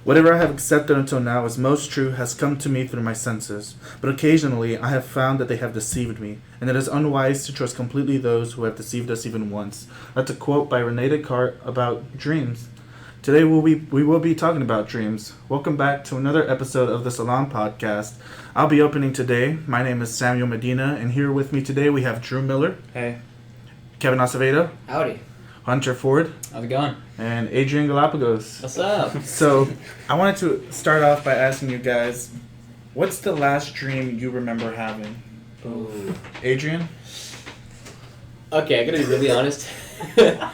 Whatever I have accepted until now as most true has come to me through my senses, but occasionally I have found that they have deceived me, and it is unwise to trust completely those who have deceived us even once. That's a quote by Rene Descartes about dreams. Today we will be talking about dreams. Welcome back to another episode of the Salon Podcast. I'll be opening today. My name is Samuel Medina, and here with me today we have Drew Miller. Hey. Kevin Acevedo. Howdy. Hunter Ford. How's it going? And Adrian Galapagos. What's up? So, I wanted to start off by asking you guys, what's the last dream you remember having? Ooh. Adrian? Okay, I gotta be really honest. Yeah.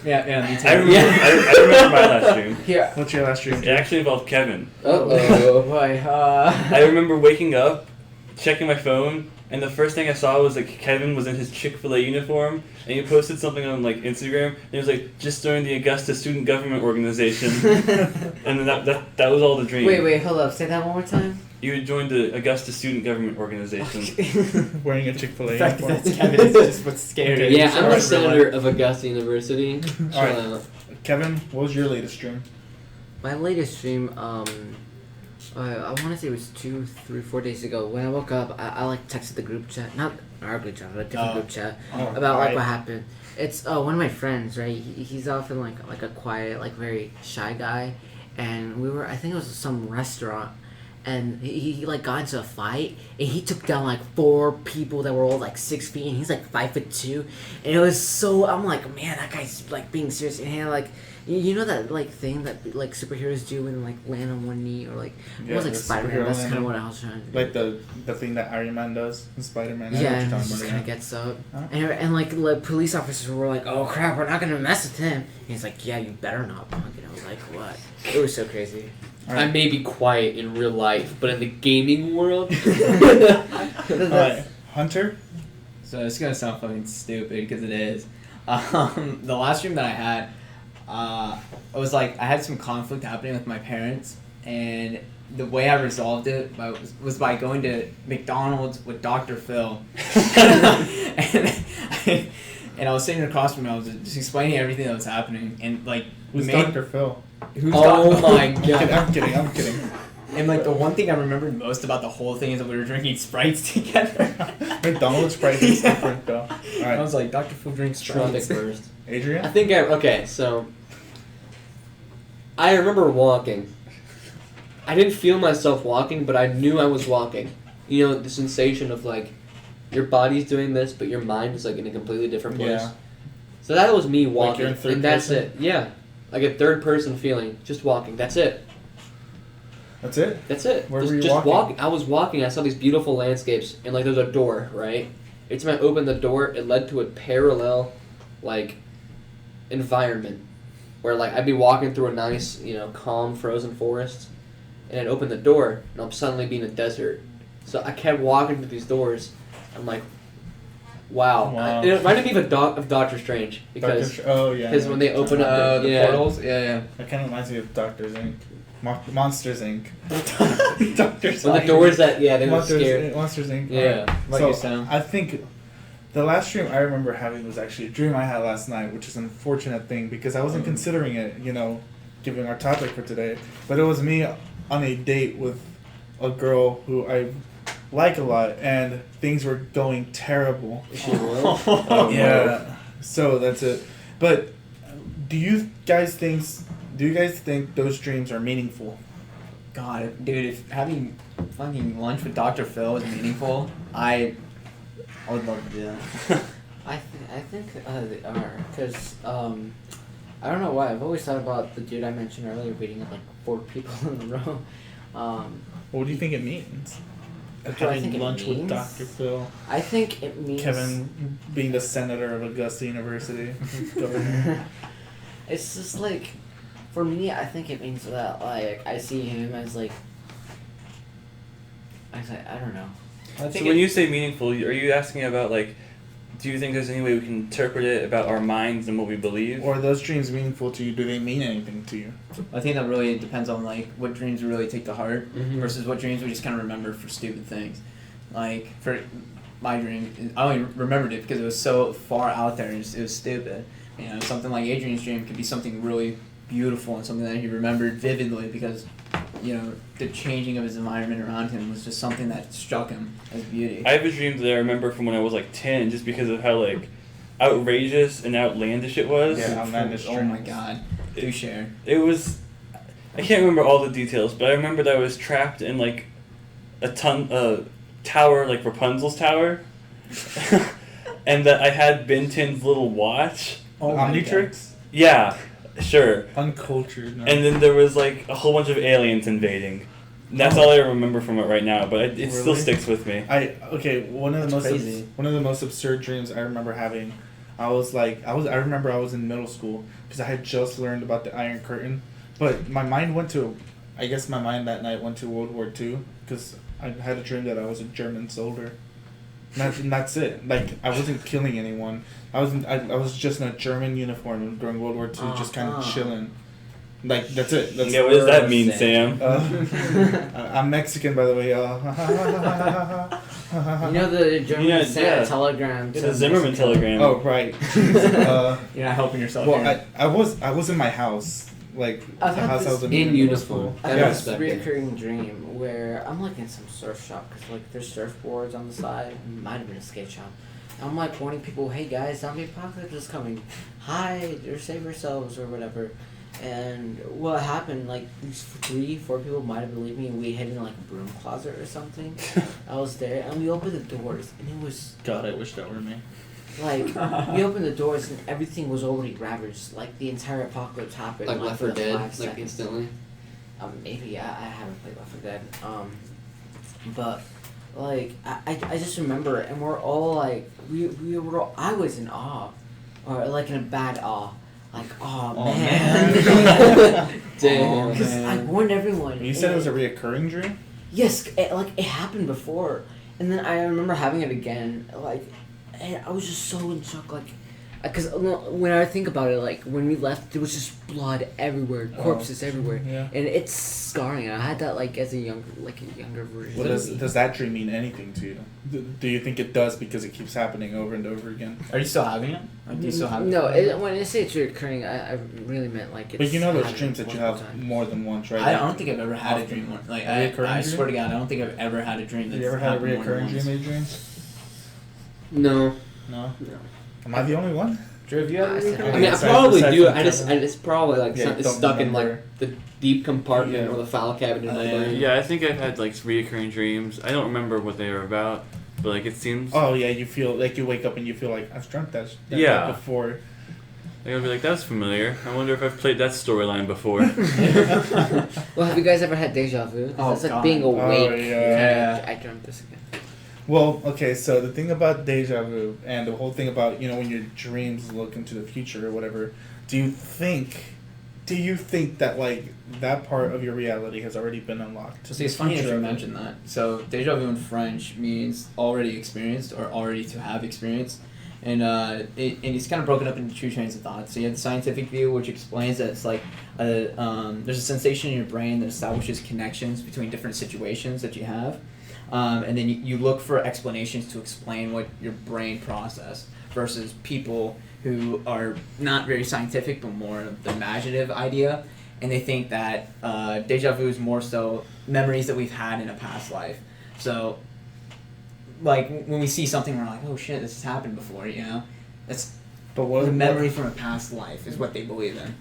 Yeah, me too. I remember my last dream. Here. What's your last dream? It actually involved Kevin. Oh boy. I remember waking up, checking my phone, and the first thing I saw was like Kevin was in his Chick-fil-A uniform, and he posted something on like Instagram, and he was like, just joined the Augusta Student Government Organization, and then that was all the dream. Wait, hold up. Say that one more time. You had joined the Augusta Student Government Organization. Wearing a Chick-fil-A The fact uniform. that that's Kevin is just what's scary. Yeah, I'm Alright, the senator of Augusta University. Alright. Kevin, what was your latest dream? My latest dream, I want to say it was 2, 3, 4 days ago. When I woke up, I like texted the group chat, not our group chat, but a different group chat, about like what happened. It's one of my friends, right? He's often like a quiet, like very shy guy, and I think it was some restaurant, and he like got into a fight, and he took down like 4 people that were all like 6 feet, and he's like 5'2", and it was so, I'm like, man, that guy's like being serious, and he had, like. You know that like thing that like superheroes do when like land on one knee or like it was like Spider-Man. That's kind of what I was trying to do. Like the thing that Iron Man does in Spider-Man. Yeah, and he just kind of gets up, and like police officers were like, "Oh crap, we're not gonna mess with him." And he's like, "Yeah, you better not, punk." And I was like, "What?" It was so crazy. I may be quiet in real life, but in the gaming world. Alright, Hunter. So it's gonna sound fucking stupid because it is. The last dream that I had, it was like I had some conflict happening with my parents, and the way I resolved it was by going to McDonald's with Dr. Phil. and I was sitting across from him. I was just explaining everything that was happening, and like Who's Dr. Phil? Oh my god! I'm kidding. And like the one thing I remembered most about the whole thing is that we were drinking Sprites together. McDonald's Sprite is different though. I Alright, was like, Dr. Phil drinks Traffic Sprites. first. Adrian. I think so I remember walking. I didn't feel myself walking, but I knew I was walking. You know, the sensation of like your body's doing this, but your mind is like in a completely different place. Yeah. So that was me Like walking, you're in third and that's person? it. Yeah, like a third person feeling, just walking. That's it. That's it? That's it. Where just, were you just walking? walking. I was walking. I saw these beautiful landscapes, and like there's a door, right? Each time I opened the door, it led to a parallel, like, environment, where like I'd be walking through a nice, calm, frozen forest, and I'd open the door, and I'll suddenly be in a desert. So I kept walking through these doors. I'm like, wow. It reminded me of Doctor Strange because when they open up the portals, yeah. That kind of reminds me of Doctor Inc. Monsters Inc. Doctors when the doors they were scared. Monsters Inc. Yeah. Like So you sound. I think the last dream I remember having was actually a dream I had last night, which is an unfortunate thing because I wasn't considering it, given our topic for today. But it was me on a date with a girl who I like a lot, and things were going terrible. She was. Yeah. So that's it. But do you guys think those dreams are meaningful? God, dude, if having fucking lunch with Dr. Phil is meaningful, I would love to do that. I think they are, because I don't know why. I've always thought about the dude I mentioned earlier beating up like 4 people in a row. What do you think it means? What do I think Having it lunch with means? Dr. Phil. I think it means Kevin being the senator of Augusta University. Governor. It's just like, for me, I think it means that like I see him as like, I don't know. I So when you say meaningful, are you asking about like, do you think there's any way we can interpret it about our minds and what we believe? Or are those dreams meaningful to you? Do they mean anything to you? I think that really depends on like what dreams we really take to heart Mhm. versus what dreams we just kind of remember for stupid things. Like for my dream, I only remembered it because it was so far out there and it was stupid. You know, something like Adrian's dream could be something really beautiful and something that he remembered vividly because, you know, the changing of his environment around him was just something that struck him as beauty. I have a dream that I remember from when I was like 10, just because of how like outrageous and outlandish it was. Yeah, outlandish. Oh my god. Do share. It was. I can't remember all the details, but I remember that I was trapped in like a tower, like Rapunzel's tower, and that I had Ben 10's little watch. Oh my Omnitrix? Yeah, sure. Uncultured. No. And then there was like a whole bunch of aliens invading. And that's all I remember from it right now, but it still Really? sticks with me. One of the That's most crazy. one of the most absurd dreams I remember having. I remember I was in middle school because I had just learned about the Iron Curtain, but my mind went to, I guess my mind that night went to World War II because I had a dream that I was a German soldier. And that's it. Like I wasn't killing anyone. I was just in a German uniform during World War II, just kind of chilling. Like that's it. That's Yeah, what does that mean, Sam? I'm Mexican, by the way. You know the German Yeah, sent yeah. a telegram. It's to a Zimmerman Mexico. telegram. Oh right. You're not helping yourself Well, here. I was in my house, like I've the had house I this was in in middle school. uniform. I have Yes. this reoccurring dream where I'm like in some surf shop because like there's surfboards on the side. It might have been a skate shop. I'm like warning people, hey guys, zombie apocalypse is coming. Hide or save yourselves or whatever. And what happened, like these 3-4 people might have believed me and we hid in like a broom closet or something. I was there and we opened the doors and it was God, I wish that were me. like we opened the doors and everything was already ravaged. Like the entire apocalypse happened Like Left 4 within Dead, 5 like seconds. instantly. Maybe I haven't played Left 4 Dead. But like I just remember, and we're all like we were all, I was in awe, or like in a bad awe, like oh man. Damn. Because I warned everyone. You said it was a and- reoccurring dream. Yes, it happened before, and then I remember having it again. Like, and I was just so in shock. Like, because when I think about it, like when we left, there was just blood everywhere, corpses everywhere, Yeah. and it's scarring. I had that like as a younger version. Well, does that dream mean anything to you? Do you think it does because it keeps happening over and over again? Are you still having it? Or do you still have it? No, when I say it's recurring, I really meant like it's. But you know those happening dreams that you multiple have times. more than once, right? I don't think I've ever had a dream. Like I Reoccurring swear to dream? God, I don't think I've ever had a dream. Have That's you ever had a happened more than reoccurring once. dream, Adrian? No. No. No. Am I the only one? Drew, have you ever I said- recurring? I mean, I Aside- probably aside do. from Kevin. It's probably like Yeah, it's don't stuck in remember. like the deep compartment Yeah. or the file cabinet in my brain. Yeah, I think I've had like reoccurring dreams. I don't remember what they were about, but like it seems. Oh yeah, you feel like you wake up and you feel like I've dreamt that Yeah. before. Like, I'll be like, that's familiar. I wonder if I've played that storyline before. Well, have you guys ever had deja vu? 'Cause Oh, it's like God. being awake. Oh, yeah. I dreamt this again. Well, okay, so the thing about deja vu and the whole thing about, you know, when your dreams look into the future or whatever, do you think that like that part of your reality has already been unlocked? See, it's funny that Future you of it. mentioned that. So, deja vu in French means already experienced or already to have experienced. And it's kind of broken up into two trains of thought. So, you have the scientific view, which explains that it's like there's a sensation in your brain that establishes connections between different situations that you have. And then you look for explanations to explain what your brain processed versus people who are not very scientific but more of the imaginative idea. And they think that deja vu is more so memories that we've had in a past life. So, like, when we see something, we're like, oh shit, this has happened before, you know? That's But what the memory from a past life is what they believe in.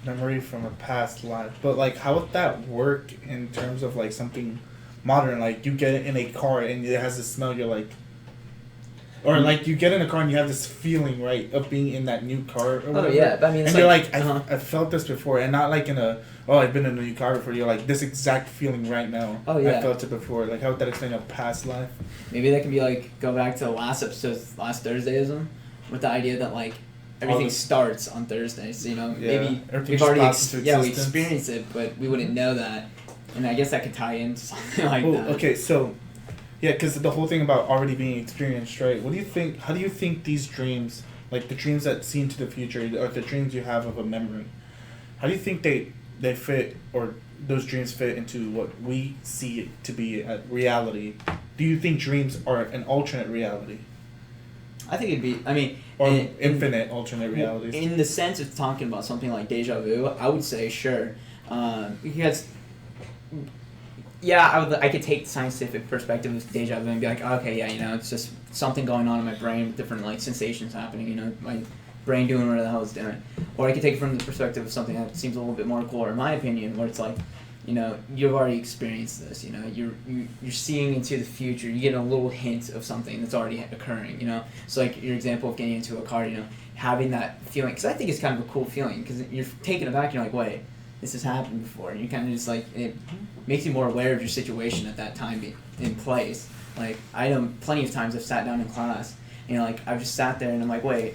memory from a past life. But like, how would that work in terms of like something modern? Like you get in a car and it has this smell. You're like, or like you get in a car and you have this feeling, right, of being in that new car. Or Oh whatever. yeah, but I mean, it's And you're like, uh-huh. I felt this before, and not like in a, oh, I've been in a new car before. You're like, this exact feeling right now. Oh, yeah. I felt it before. Like, how would that explain a past life? Maybe that can be like go back to the last episode's last Thursdayism, with the idea that like everything the- starts on Thursdays. You know, Yeah, maybe everything we've already sprouts into we existence. experienced it, but we wouldn't know that. And I guess that could tie into something like Well, that. okay, so, yeah, because the whole thing about already being experienced, right? What do you think? How do you think these dreams, like the dreams that see into the future, or the dreams you have of a memory, how do you think they fit, or those dreams fit into what we see it to be a reality? Do you think dreams are an alternate reality? I think it'd be. I mean, Or in- infinite alternate realities. in the sense of talking about something like deja vu, I would say sure, because I could take the scientific perspective of deja vu and be like, okay, yeah, you know, it's just something going on in my brain with different like sensations happening, you know, my brain doing whatever the hell it's doing. Or I could take it from the perspective of something that seems a little bit more cooler, in my opinion, where it's like, you know, you've already experienced this, you know, you're seeing into the future, you get a little hint of something that's already occurring, you know. So like your example of getting into a car, you know, having that feeling, because I think it's kind of a cool feeling, because you're taken aback, you're like, wait, this has happened before, and you kind of just like, it makes you more aware of your situation at that time in place. Like, I know plenty of times I've sat down in class, you know, like I've just sat there and I'm like, wait,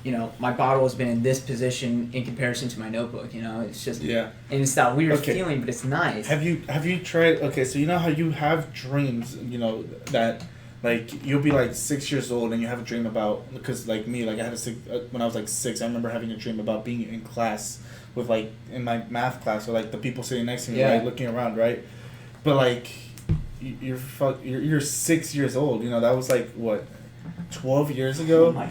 you know, my bottle has been in this position in comparison to my notebook, you know, it's just, Yeah. and it's that weird Okay. feeling, but it's nice. Have you tried? Okay, so you know how you have dreams, you know, that like you'll be like 6 years old and you have a dream about, because like me, like I had when I was like 6, I remember having a dream about being in class with like in my math class, or like the people sitting next to me, Yeah. right, looking around, right, but like you're 6 years old, you know, that was like what, 12 years ago. Oh my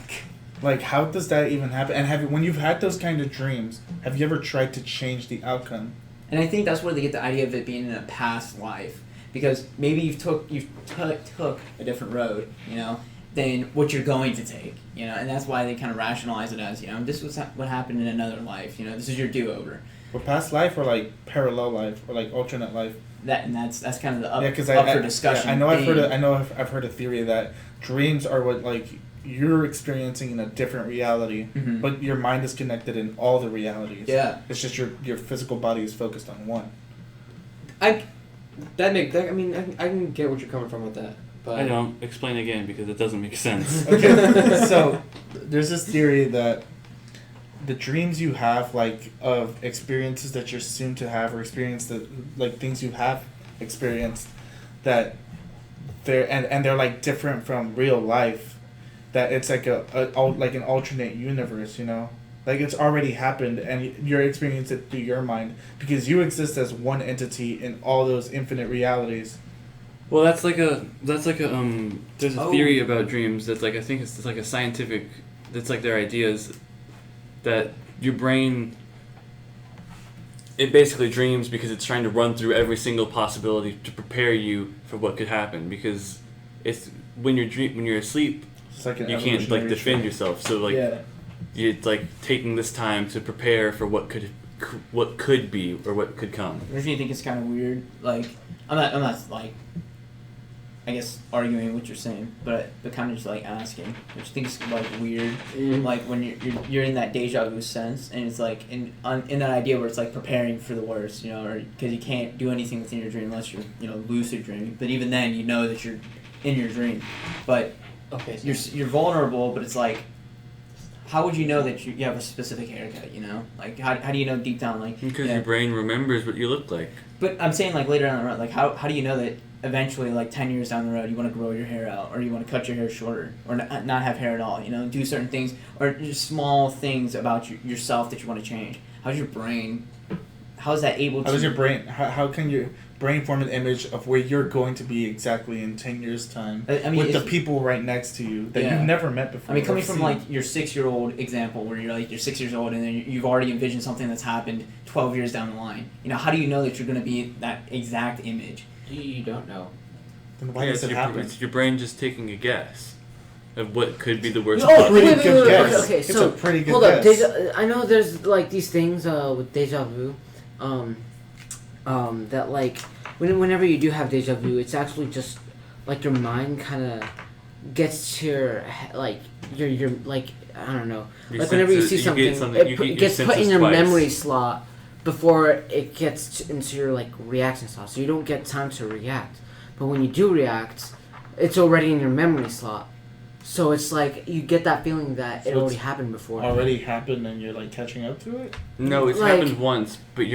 Like, how does that even happen? And when you've had those kind of dreams, have you ever tried to change the outcome? And I think that's where they get the idea of it being in a past life, because maybe you've took a different road, you know, than what you're going to take, you know, and that's why they kind of rationalize it as, you know, this was what happened in another life, you know, this is your do-over. Or past life, or like parallel life, or like alternate life? That's kind of the up, Yeah, because up for discussion. I know I've heard. thing. I've heard a theory that dreams are what like you're experiencing in a different reality, Mhm. but your mind is connected in all the realities. Yeah. It's just your physical body is focused on one. I mean, I can get what you're coming from with that, but I don't. Explain again, because it doesn't make sense. Okay, so there's this theory that the dreams you have, like of experiences that you're soon to have, or experience that like things you have experienced, that they're like different from real life. That it's like like an alternate universe, you know, like it's already happened, and you're experiencing it through your mind because you exist as one entity in all those infinite realities. Well, that's like a there's a theory about dreams that's like, I think it's like a scientific, that's like their ideas that your brain, it basically dreams because it's trying to run through every single possibility to prepare you for what could happen, because it's when you're asleep, It's like an you can't like evolutionary defend trait. yourself, so like Yeah. it's like taking this time to prepare for what could be or what could come. Don't you think it's kind of weird? Like, I'm not like, I guess arguing what you're saying, but kind of just like asking. Don't you think it's like weird? Like when you're in that deja vu sense, and it's like in that idea where it's like preparing for the worst, you know, or because you can't do anything within your dream unless you're, you know, lucid dreaming. But even then, you know that you're in your dream, but okay, so you're vulnerable. But it's like, how would you know that you have a specific haircut? You know, like how do you know deep down, like Because yeah. your brain remembers what you look like. But I'm saying like later down the road, like how do you know that eventually, like 10 years down the road, you want to grow your hair out, or you want to cut your hair shorter, or not have hair at all, you know, do certain things, or just small things about yourself that you want to change. How's your brain, how is that able to... How does your brain? How can your brain form an image of where you're going to be exactly in 10 years' time I mean, with the it's- people right next to you that Yeah. you've never met before? I mean, coming or from seen? like your 6-year-old example, where you're 6 years old and then you've already envisioned something that's happened 12 years down the line. You know, how do you know that you're going to be that exact image? you don't know. Then why Yeah, does it's it happen? It's your brain just taking a guess of what could be the worst. Oh, possible- pretty good guess. Okay, It's so a pretty good hold up. guess. I know there's like these things with deja vu, that like whenever you do have deja vu, it's actually just like your mind kind of gets to your like your like I don't know, Your like whenever you senses- see you get something, something- it you get your gets put in senses your twice. memory slot before it gets into your like reaction slot, so you don't get time to react. But when you do react, it's already in your memory slot. So it's like you get that feeling that So it already it's happened before. Already happened and you're like catching up to it? No, it's Like- happened once, but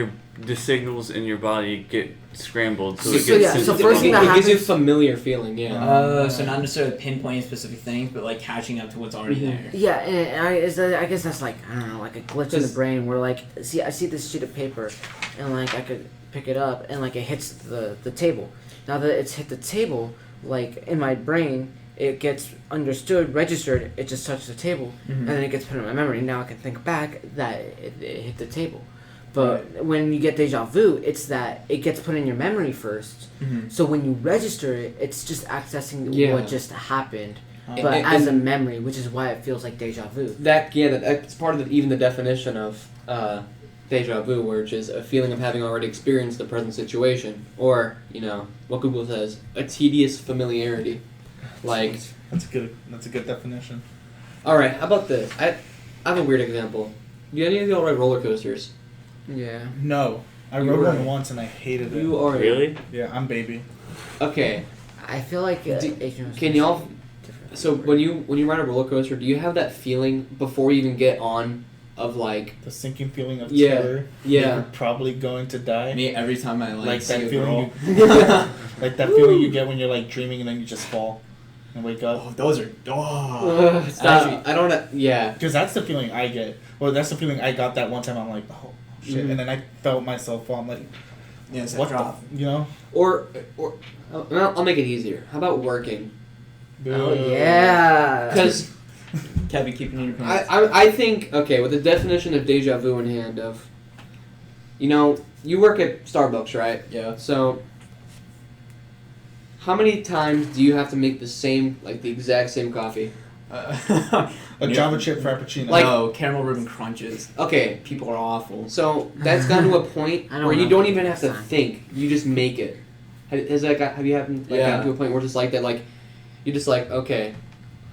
the signals in your body get scrambled, so it So gets yeah, sent so to the first thing wrong- that it gives you a happens- familiar feeling, yeah. So not necessarily pinpointing specific things, but like catching up to what's already Mhm. there. Yeah, and I guess that's like I don't know, like a glitch in the brain where like I see this sheet of paper, and like I could pick it up and like it hits the table. Now that it's hit the table, like in my brain, it gets understood, registered, it just touches the table, and then it gets put in my memory. Now I can think back that it hit the table. But when you get deja vu, it's that it gets put in your memory first. So when you register it, it's just accessing what just happened, but as a memory, which is why it feels like deja vu. That's part of even the definition of deja vu, which is a feeling of having already experienced the present situation, or what Google says, a tedious familiarity. Like That's a good definition. all right, how about this? I have a weird example. Do any of y'all ride roller coasters? Yeah. No, I You rode were- one once and I hated it. You are Really? Yeah, I'm baby. okay. I feel like Asian Can y'all? different. So when you ride a roller coaster, do you have that feeling before you even get on of like The sinking feeling of Yeah, terror. yeah. You're probably going to die. Me every time I like Like see that a feeling girl. Like that feeling you get when you're like dreaming and then you just fall and wake up. Oh, those are I don't. Yeah. Because that's the feeling I get. Well, that's the feeling I got that one time. I'm like, oh shit, and then I felt myself fall. I'm like, yeah, it's what that drop. the, Or I'll make it easier. How about working? Oh yeah. Because Kevin, keeping in your pants. I think with the definition of deja vu in hand of, you work at Starbucks, right? Yeah. So how many times do you have to make the exact same coffee? a Java chip frappuccino. Like- no, caramel ribbon crunches. Okay, People are awful. so that's gotten to a point I don't where you know. don't even have to think. You just make it. Have you gotten to a point where it's just like that? Like, you're just like, okay.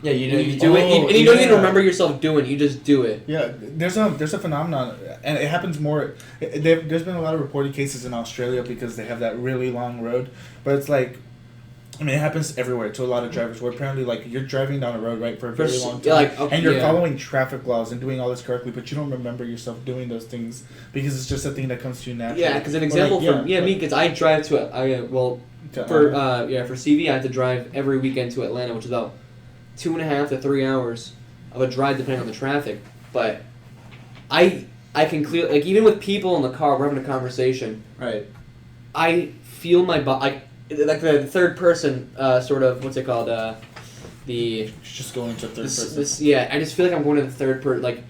Yeah, you know, You you do it, Oh, and you don't even yeah. remember yourself doing it. You just do it. Yeah, there's a phenomenon, and it happens more. There's been a lot of reported cases in Australia because they have that really long road, but it's like, I mean, it happens everywhere to a lot of drivers. Where apparently, like, you're driving down a road right for a very long time, and you're following traffic laws and doing all this correctly, but you don't remember yourself doing those things because it's just a thing that comes to you naturally. Yeah, because an example me, because I drive to for CV, I have to drive every weekend to Atlanta, which is about 2.5 to 3 hours of a drive depending on the traffic. But I can clearly, like, even with people in the car, we're having a conversation. right. I feel my body, like the third person sort of, what's it called? It's just going into third person. Yeah, I just feel like I'm going to the third person. Like,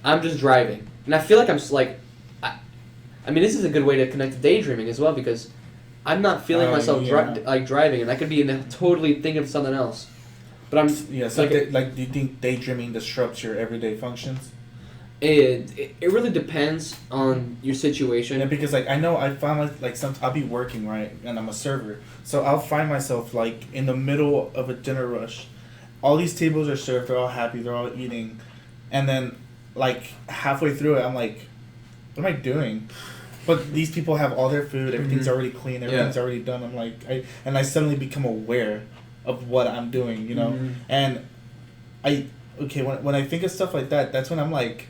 I'm just driving, and I feel like I'm just like, I mean, this is a good way to connect to daydreaming as well because I'm not feeling myself driving, and I could be totally thinking of something else. But I'm Yeah, so do you think daydreaming disrupts your everyday functions? it really depends on your situation. Yeah, because like I know I find I'll be working, right, and I'm a server, so I'll find myself like in the middle of a dinner rush. All these tables are served, they're all happy, they're all eating, and then like halfway through it, I'm like, what am I doing? But these people have all their food, everything's already clean, everything's already done. I'm like, I suddenly become aware of what I'm doing, and when I think of stuff like that, that's when I'm like,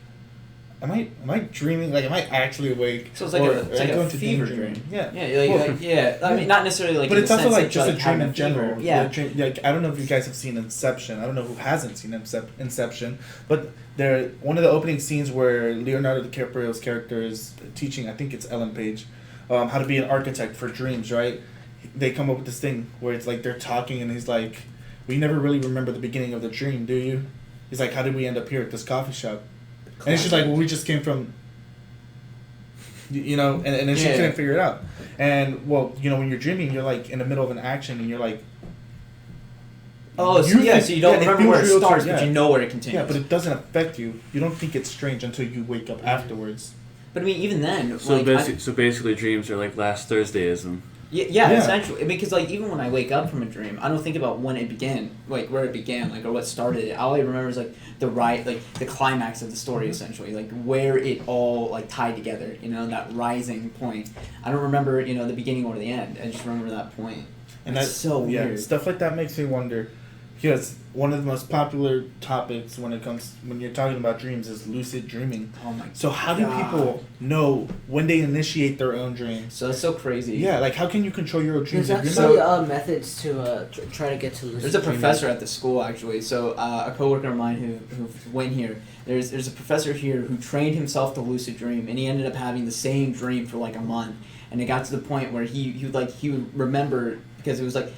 am I dreaming? Like, am I actually awake? So it's like a fever dream. Yeah. Yeah, I mean, not necessarily like. But in it's the also sense like of, just a having dream in general. fever. Yeah. Like I don't know if you guys have seen Inception. I don't know who hasn't seen Inception, but one of the opening scenes where Leonardo DiCaprio's character is teaching, I think it's Ellen Page, how to be an architect for dreams. Right? They come up with this thing where it's like they're talking and he's like, "We never really remember the beginning of the dream, do you?" He's like, "How did we end up here at this coffee shop?" And she's like, "Well, we just came from." And then she couldn't figure it out. And when you're dreaming, you're like in the middle of an action, and you're like. Oh, so you don't remember where it starts, but you know where it continues. Yeah, but it doesn't affect you. You don't think it's strange until you wake up afterwards. But I mean, even then. So basically, dreams are like last Thursdayism. Yeah, essentially. Because, like, even when I wake up from a dream, I don't think about when it began, like, where it began, like, or what started it. All I remember is, like, the climax of the story, essentially. Like, where it all, like, tied together, that rising point. I don't remember, the beginning or the end. I just remember that point. And that's so weird. Yeah, stuff like that makes me wonder. Because one of the most popular topics when you're talking about dreams is lucid dreaming. Oh my So how do people know when they initiate their own dreams? So that's so crazy. Yeah, like how can you control your own dreams? There's actually methods to try to get to lucid There's a dreaming. professor at the school, actually. So a coworker of mine who went here, there's a professor here who trained himself to lucid dream, and he ended up having the same dream for like a month. And it got to the point where he would remember, because it was like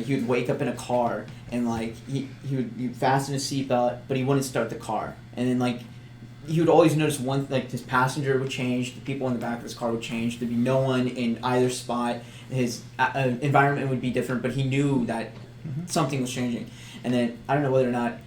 he would wake up in a car and like he'd fasten his seatbelt, but he wouldn't start the car, and then like he would always notice one, like his passenger would change, the people in the back of his car would change, there'd be no one in either spot, his environment would be different, but he knew that something was changing. And then I don't know whether or not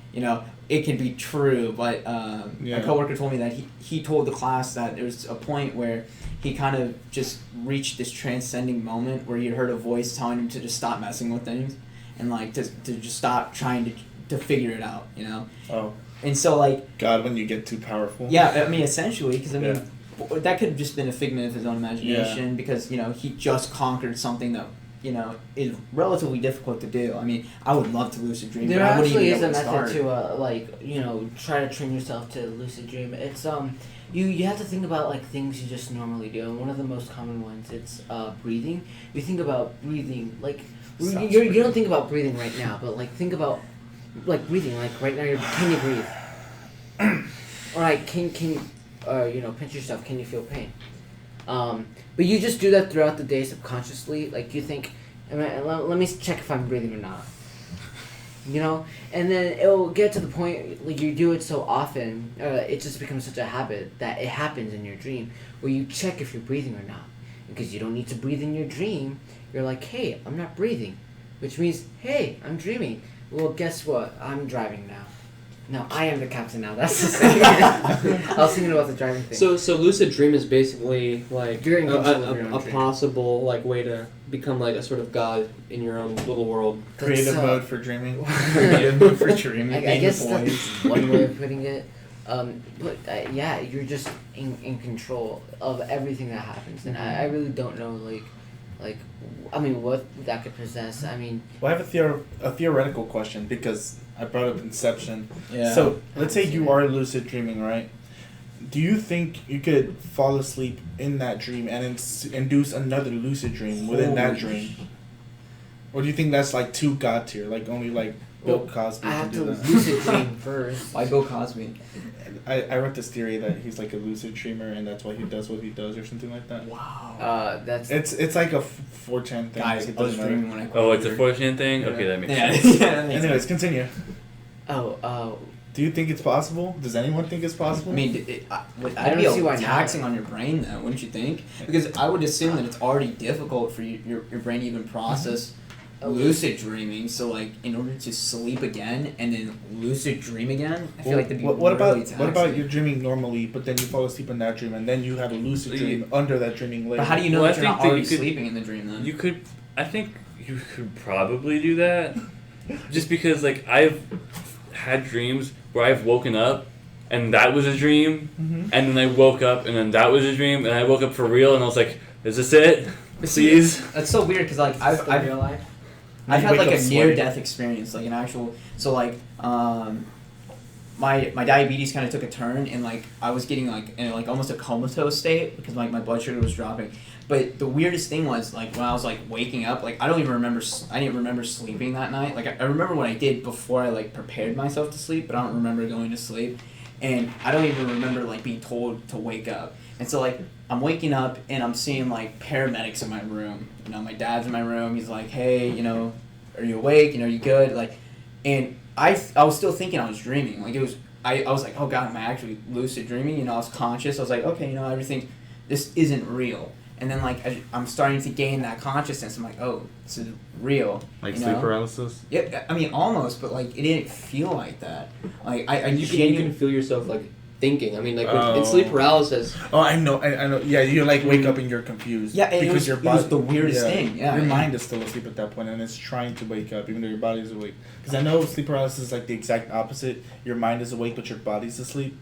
it could be true, but my coworker told me that he told the class that there was a point where he kind of just reached this transcending moment where he heard a voice telling him to just stop messing with things and like to just stop trying to figure it out, Oh. And so like God, when you get too powerful. yeah, I mean essentially, because I mean that could have just been a figment of his own imagination because he just conquered something that is relatively difficult to do. I mean, I would love to lucid dream. There but I wouldn't actually even is know a where to method start. to try to train yourself to lucid dream. It's you have to think about like things you just normally do, and one of the most common ones it's breathing. You think about breathing like you don't think about breathing right now, but like think about like breathing like right now. Can you breathe? Or like can you pinch yourself? Can you feel pain? But you just do that throughout the day subconsciously. Like you think, let me check if I'm breathing or not. And then it'll get to the point like you do it so often, it just becomes such a habit that it happens in your dream where you check if you're breathing or not. Because you don't need to breathe in your dream. You're like, hey, I'm not breathing, which means, hey, I'm dreaming. Well, guess what? I'm driving now. No, I am the captain now. That's the thing. I was thinking about the driving thing. So lucid dream is basically like You're in control of your own a dream. possible like way to become like a sort of god in your own little world. Creative mode for dreaming. Creative mode for dreaming. I guess that's one way of putting it. But yeah, you're just in control of everything that happens, and I really don't know like I mean what that could possess. I mean, Well, I have a theoretical question because I brought up Inception. Yeah. So let's say you are lucid dreaming, right? Do you think you could fall asleep in that dream and induce another lucid dream within that dream? Or do you think that's like too god tier, like only like Bill Cosby I can have do to that? lucid dream first. Why Bill Cosby? I read this theory that he's like a lucid dreamer and that's why he does what he does or something like that. Wow. That's It's like a 4chan thing. Guys, it I was doesn't matter. dreaming when I Oh, it's a quit. fortune thing? Yeah. Okay, that makes Yeah, sense. yeah, that makes Anyways, sense. continue. oh Do you think it's possible? Does anyone think it's possible? I mean, I that'd don't see be why taxing not. on your brain, though, wouldn't you think? Because I would assume that it's already difficult for your brain to even process lucid dreaming. So, like, in order to sleep again and then lucid dream again, I feel like that'd be what really about taxing. you're dreaming normally, but then you fall asleep in that dream, and then you have a lucid dream under that dreaming later? But how do you know Well, that I you're think not that already you could- sleeping in the dream, then? I think you could probably do that. Just because, like, I've had dreams where I've woken up and that was a dream, Mhm. and then I woke up and then that was a dream, and I woke up for real and I was like, is this it? Please? That's so weird because, like, I've real life. I've You had wake like up a sweaty. near-death experience, like an actual. So like, my diabetes kind of took a turn, and like I was getting like in like almost a comatose state because like my blood sugar was dropping. But the weirdest thing was like when I was like waking up, like I didn't remember sleeping that night. Like I remember what I did before I like prepared myself to sleep, but I don't remember going to sleep, and I don't even remember like being told to wake up. And so like I'm waking up and I'm seeing like paramedics in my room. My dad's in my room. He's like, hey, are you awake? Are you good? Like, and I was still thinking I was dreaming. Like it was, I was like, oh God, am I actually lucid dreaming? I was conscious. I was like, okay, everything, this isn't real. And then like I'm starting to gain that consciousness. I'm like, oh, this is real. Like you sleep know? paralysis? Yeah, I mean almost, but like it didn't feel like that. Like You can feel yourself like thinking. I mean, like Oh. in sleep paralysis. Oh, I know. Yeah, you like wake up and you're confused. Yeah, and because it was the weirdest thing. Yeah, your yeah. mind is still asleep at that point, and it's trying to wake up, even though your body is awake. Because I know sleep paralysis is like the exact opposite. Your mind is awake, but your body's asleep.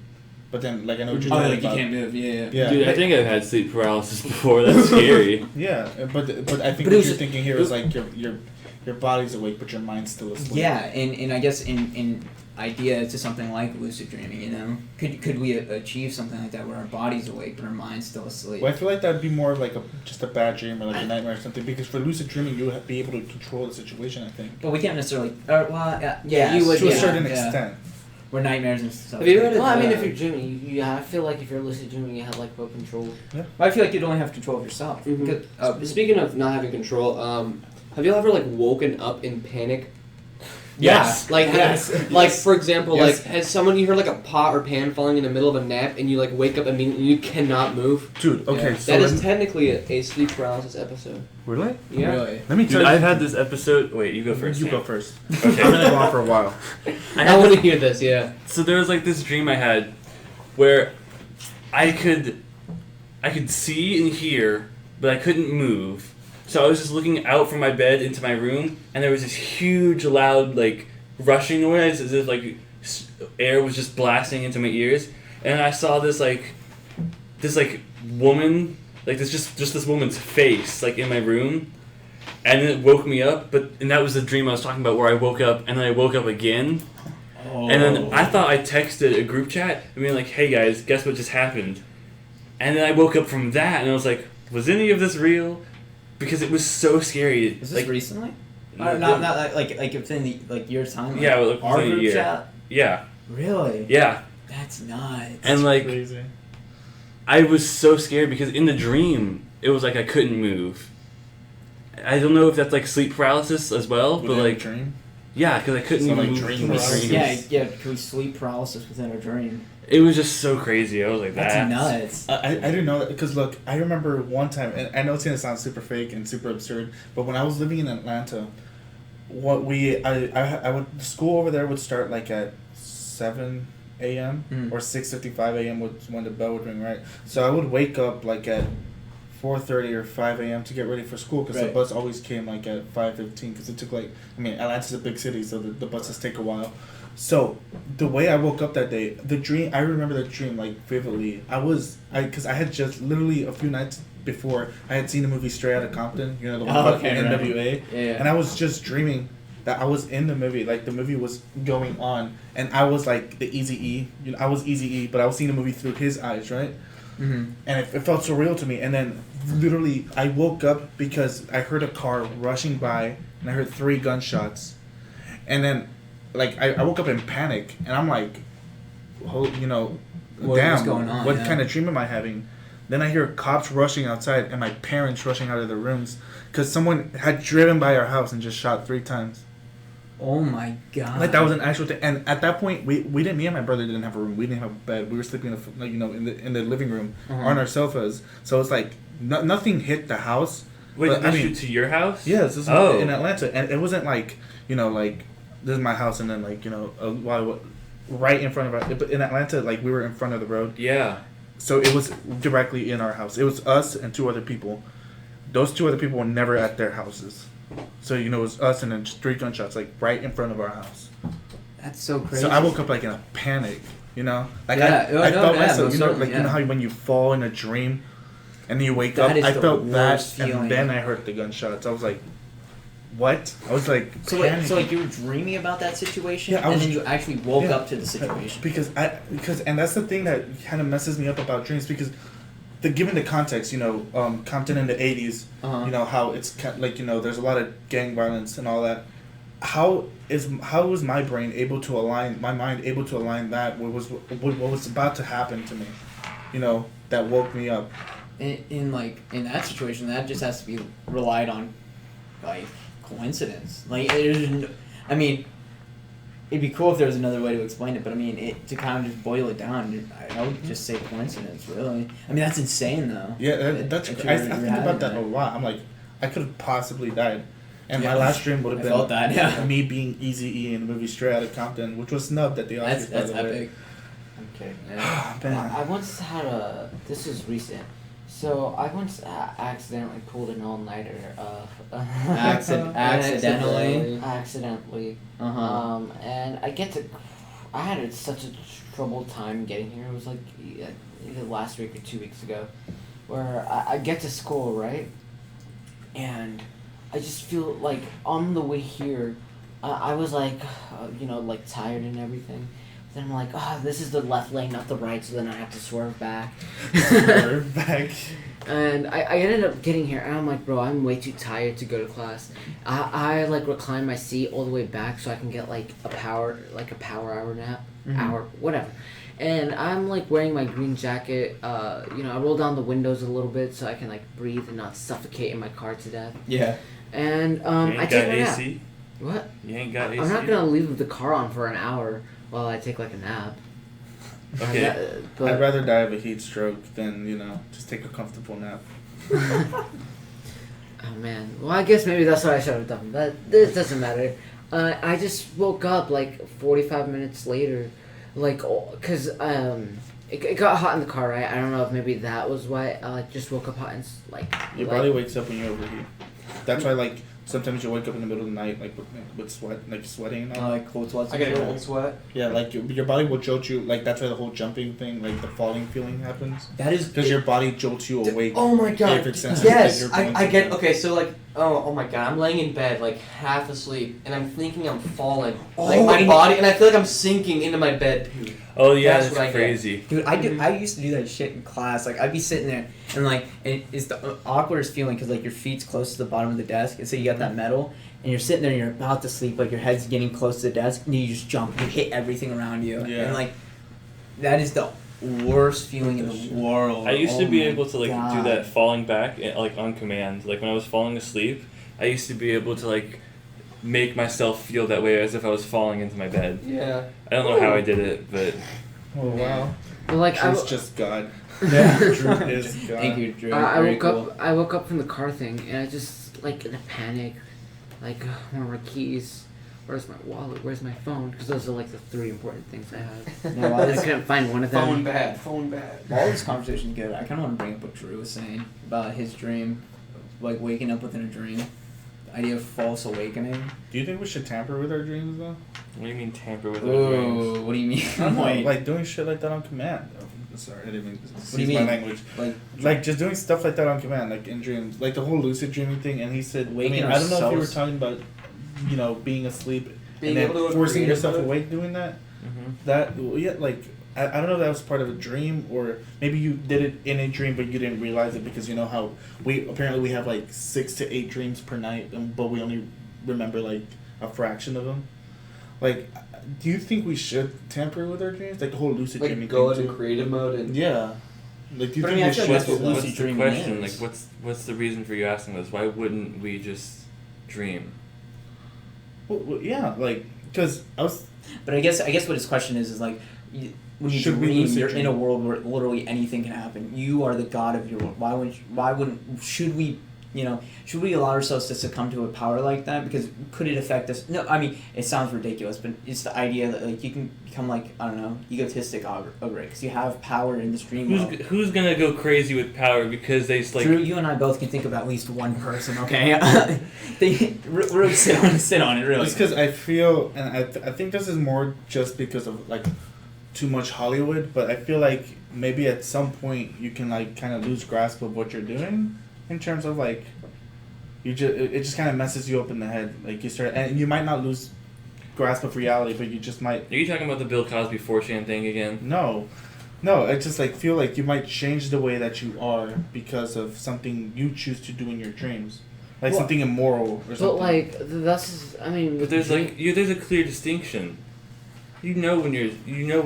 But then, like I know what you're Oh, talking like you about. can't move. Yeah. Yeah. Dude, I think I've had sleep paralysis before. That's scary. Yeah, but I think But what it you're was- thinking here is like your body's awake, but your mind's still asleep. Yeah, and I guess in idea to something like lucid dreaming, could we achieve something like that where our body's awake but our mind's still asleep? Well, I feel like that'd be more of like just a bad dream or like a nightmare or something. Because for lucid dreaming, you would be able to control the situation. I think. But we can't necessarily. Yeah, you would, To a yeah, certain yeah. extent. We're nightmares and stuff. Have you ever- Well, I mean, if you're dreaming, I feel like if you're lucid dreaming, you have like control. But I feel like you'd only have control of yourself. Mhm. Because, Speaking of not having control, Have you ever like woken up in panic? Yes. Like, Yes. like for example, Yes. like has someone you heard like a pot or pan falling in the middle of a nap and you like wake up immediately and you cannot move? Dude, okay, Yeah. so That let is me- technically a sleep paralysis episode. really? Yeah. Really? Let me Dude, tell you. I've had this episode. Wait, you go first. You Sam. go first. Okay. I'm gonna go on for a while. I want to hear this. Yeah. So there was like this dream I had where I could see and hear, but I couldn't move. So I was just looking out from my bed into my room, and there was this huge, loud, like rushing noise, as if like air was just blasting into my ears. And I saw this woman, like just this woman's face, like in my room, and then it woke me up. And that was the dream I was talking about, where I woke up and then I woke up again. Oh. And then I thought I texted a group chat and being like, "Hey guys, guess what just happened?" And then I woke up from that and I was like, "Was any of this real?" Because it was so scary. Is this like, recently? no, Not like within the your time. Yeah, like, our within a group year. chat. Yeah, Really? yeah. That's nuts. And like, Crazy. I was so scared because in the dream it was like I couldn't move. I don't know if that's like sleep paralysis as well, but like, dream. yeah, because I couldn't So, even like, move. dream from the paralysis? dreams. yeah. Can we sleep paralysis within a dream? It was just so crazy. I was like, That's nuts. I didn't know that because look, I remember one time, and I know it's gonna sound super fake and super absurd, but when I was living in Atlanta, I would the school over there would start like at 7 a.m. Mm. or 6:55 a.m. when the bell would ring, right? So I would wake up like at 4:30 or 5 a.m. to get ready for school because the Right. bus always came like at 5:15 because it took like Atlanta's a big city, so the buses take a while. So the way I woke up that day, the dream, I remember the dream like vividly. Because I had just literally a few nights before I had seen the movie Straight Outta Compton, you know, the one about Okay, right. NWA, Yeah. and I was just dreaming that I was in the movie, like the movie was going on, and I was like the Eazy-E, I was Eazy-E, but I was seeing the movie through his eyes, right? Mm-hmm. And it felt surreal to me. And then literally I woke up because I heard a car rushing by and I heard 3 gunshots. And then like I woke up in panic and I'm like, What damn, was going on, what yeah. kind of dream am I having? Then I hear cops rushing outside and my parents rushing out of their rooms because someone had driven by our house and just shot 3 times. Oh my god. Like that was an actual thing. And at that point, we didn't. Me and my brother didn't have a room. We didn't have a bed. We were sleeping in the living room Uh-huh. on our sofas. So it's like nothing hit the house. Wait, But, did they shoot to your house? Yes, this is Oh. in Atlanta, and it wasn't like like this is my house, and then like right in front of our. But in Atlanta, like we were in front of the road, Yeah. so it was directly in our house. It was us and 2 other people. Those 2 other people were never at their houses. So it was us and then just 3 gunshots like right in front of our house. That's so crazy. So I woke up like in a panic, like Yeah, I felt yeah, myself, most like certainly, you know yeah. how when you fall in a dream, and then you wake That up. is I the felt that, worst feeling. and then I heard the gunshots. I was like, "What?" I was like, So panicking. you were dreaming about that situation, Yeah, I and was- then you actually woke Yeah. up to the situation. because and that's the thing that kind of messes me up about dreams because. Given the context, Compton in the 80s, Uh-huh. how it's there's a lot of gang violence and all that. How was my mind able to align that with what was about to happen to me, that woke me up. In that situation, that just has to be relied on, like coincidence. Like it'd be cool if there was another way to explain it, but to kind of just boil it down, I would just say coincidence. Really, that's insane though. Yeah, That I you're think having about that a that. lot. I'm like, I could have possibly died, and my Yeah. last dream would have I been felt that, yeah. me being Eazy-E in the movie Straight Outta Compton, which was snubbed at the Oscars. That's by the way. epic. Okay. Man. I once had this is recent. So I once accidentally pulled an all-nighter. Accidentally. Accidentally. And I had such a troubled time getting here. It was like either last week or 2 weeks ago, where I get to school, right? And I just feel like on the way here, I was like, like tired and everything. Then I'm like, this is the left lane, not the right, so then I have to swerve back. Swerve back. And I ended up getting here, and I'm like, bro, I'm way too tired to go to class. I like recline my seat all the way back so I can get like a power hour nap, Mhm. hour, whatever. and I'm like wearing my green jacket. I roll down the windows a little bit so I can like breathe and not suffocate in my car to death. Yeah. And You I ain't take got a nap. AC. What? You ain't got AC. I'm not gonna leave the car on for an hour while I take like a nap. Okay. I'd But rather die of a heat stroke than just take a comfortable nap. oh man. Well, I guess maybe that's what I should have done. But this doesn't matter. I just woke up like 45 minutes later, like, cause it got hot in the car, right? I don't know if maybe that was why I just woke up hot and Your body wakes up when you overheat. That's why sometimes you wake up in the middle of the night with sweat, like sweating and all. Like cold sweats. I and get a shit. cold sweat. Yeah, like your body will jolt you. Like that's why the whole jumping thing, like the falling feeling happens. That is Because your body jolts you awake. Oh my god. If it's sensitive, Yes, like you're going I to get. bed. Okay, so like, oh my god, I'm laying in bed like half asleep, and I'm thinking I'm falling. Like Oh, my and- body, and I feel like I'm sinking into my bed. Oh yeah, That's that's, what I get. crazy. Dude, I used to do that shit in class. Like, I'd be sitting there, and like, it's the awkwardest feeling because like your feet's close to the bottom of the desk, and so you got that metal, and you're sitting there, and you're about to sleep, like your head's getting close to the desk, and you just jump, you hit everything around you, Yeah. and like, that is the worst feeling in the world. I used to Oh be my able to like do God. that falling back like on command. Like when I was falling asleep, I used to be able to like make myself feel that way as if I was falling into my bed. Yeah. I don't know how I did it, but Oh wow. but like Drew's just God. Yeah. Drew is God. Thank you, Drew. I Very woke cool. up. I woke up from the car thing, and I just like in a panic, like where are my keys? Where's my wallet? Where's my phone? Because those are like the 3 important things I have. Yeah, while I this, couldn't find one of them. Phone bad. Phone bad. while this conversation is good, I kind of want to bring up what Drew was saying about his dream, like waking up within a dream. The idea of false awakening. Do you think we should tamper with our dreams though? what do you mean tamper with our dreams? Ooh, what do you mean? I don't know, Wait, like doing shit like that on command. Oh, sorry, I didn't mean to do you use my mean? language. like Like just doing stuff like that on command, like in dreams, like the whole lucid dreaming thing. And he said, Waking I don't know if you were ourselves- talking about, being asleep Being and able then to forcing create yourself mode? awake doing that. Mm-hmm. That like I don't know if that was part of a dream or maybe you did it in a dream but you didn't realize it because you know how we have like 6 to 8 dreams per night but we only remember like a fraction of them. Like, do you think we should tamper with our dreams? Like the whole lucid dreaming Like go thing into too? creative mode and Yeah. Like do you But I think mean, I we feel should? like that's what What's lucid the dreaming question? is. Like what's the reason for you asking this? Why wouldn't we just dream? Well, yeah, like because I was. But I guess what his question is like, when you Should we dream, lucid you're dream? in a world where literally anything can happen. You are the god of your world. Why wouldn't should we should we allow ourselves to succumb to a power like that? Because could it affect us? No, I mean it sounds ridiculous, but it's the idea that like you can become like I don't know egotistic over it because you have power in this dream world. Who's gonna go crazy with power because they like Drew, you and I both can think of at least one person. Okay, they really sit on it. Really, It's because I feel, and I think this is more just because of like too much Hollywood, but I feel like maybe at some point you can like kind of lose grasp of what you're doing in terms of like it just kind of messes you up in the head. Like you start, and you might not lose grasp of reality, but you just might. Are you talking about the Bill Cosby 4chan thing again? No, I just like feel like you might change the way that you are because of something you choose to do in your dreams, like Well, something immoral or something. But like that's I mean. But with there's dream- like there's a clear distinction. You know when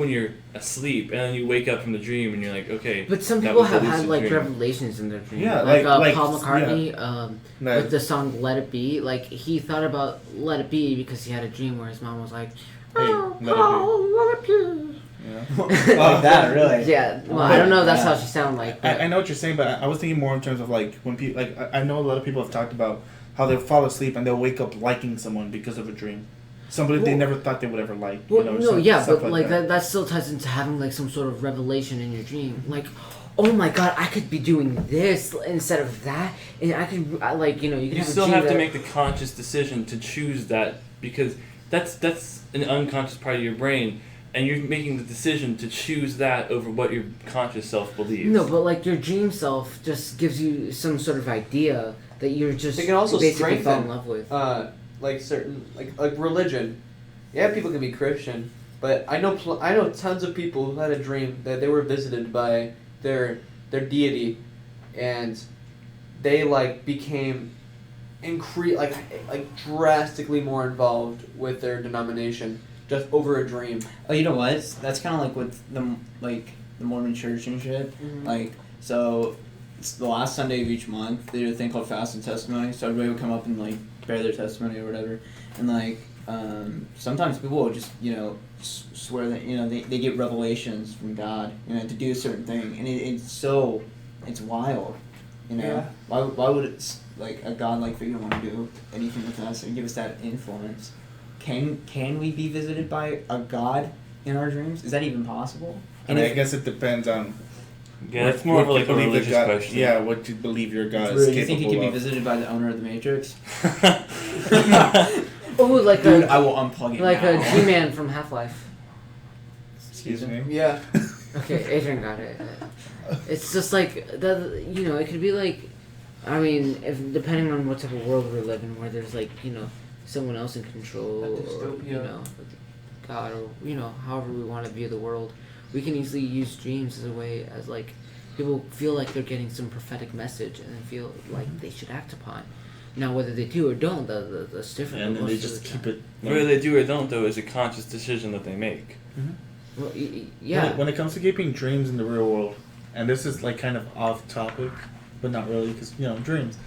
you're asleep and then you wake up from the dream and you're like, okay. But some that people was a have had lucid like dream. revelations in their dream. Yeah, like like- Paul McCartney, Like, with the song "Let It Be." Like he thought about "Let It Be" because he had a dream where his mom was like, "Oh, Let It Be." Paul, let it be." yeah. like that, really. Yeah, well, I don't know. That's Yeah. how she sounded like. But I know what you're saying, but I was thinking more in terms of like when people like I know a lot of people have talked about how they'll fall asleep and they'll wake up liking someone because of a dream, somebody they Well- never thought they would ever like. well, You know, no, yeah, stuff but like that still ties into having like some sort of revelation in your dream. Like, oh my god, I could be doing this instead of that, and I could like you could You have still a dream have to that- make the conscious decision to choose that because that's an unconscious part of your brain, and you're making the decision to choose that over what your conscious self believes. No, but like your dream self just gives you some sort of idea that you're just It can also basically fall in strengthen, love with. like certain like religion. Yeah, people can be Christian, but I know tons of people who had a dream that they were visited by their deity, and they like became drastically more involved with their denomination just over a dream. Oh, you know what? That's kind of like with the Mormon Church and shit. Like, so it's the last Sunday of each month. They do a thing called Fast and Testimony. So everybody would come up and like bear their testimony or whatever. And like, sometimes people will just swear that they get revelations from God, to do a certain thing, and it's wild. Yeah. Why would like a godlike figure want to do anything with us and give us that influence? Can we be visited by a god in our dreams? Is that even possible? And I guess it depends on. Yeah, it's more of like a believe religious God, question. Yeah, what you believe your God Drew, is do you think you could capable be of. visited by the owner of the Matrix? Oh, like Dude, a I will unplug it like now. a G-Man from Half-Life. Excuse me. Yeah. Okay, Adrian got it. It's just like that. It could be like, I mean, if depending on what type of world we live in, where there's like someone else in control, A or dystopia. God, or however we want to view the world, we can easily use dreams as a way as like people feel like they're getting some prophetic message and feel like they should act upon. Now, whether they do or don't, that's different. And but then they most of just the keep time- it. Whether they do or don't, though, is a conscious decision that they make. Well, yeah. When it comes to keeping dreams in the real world, and this is like kind of off topic, but not really, because dreams.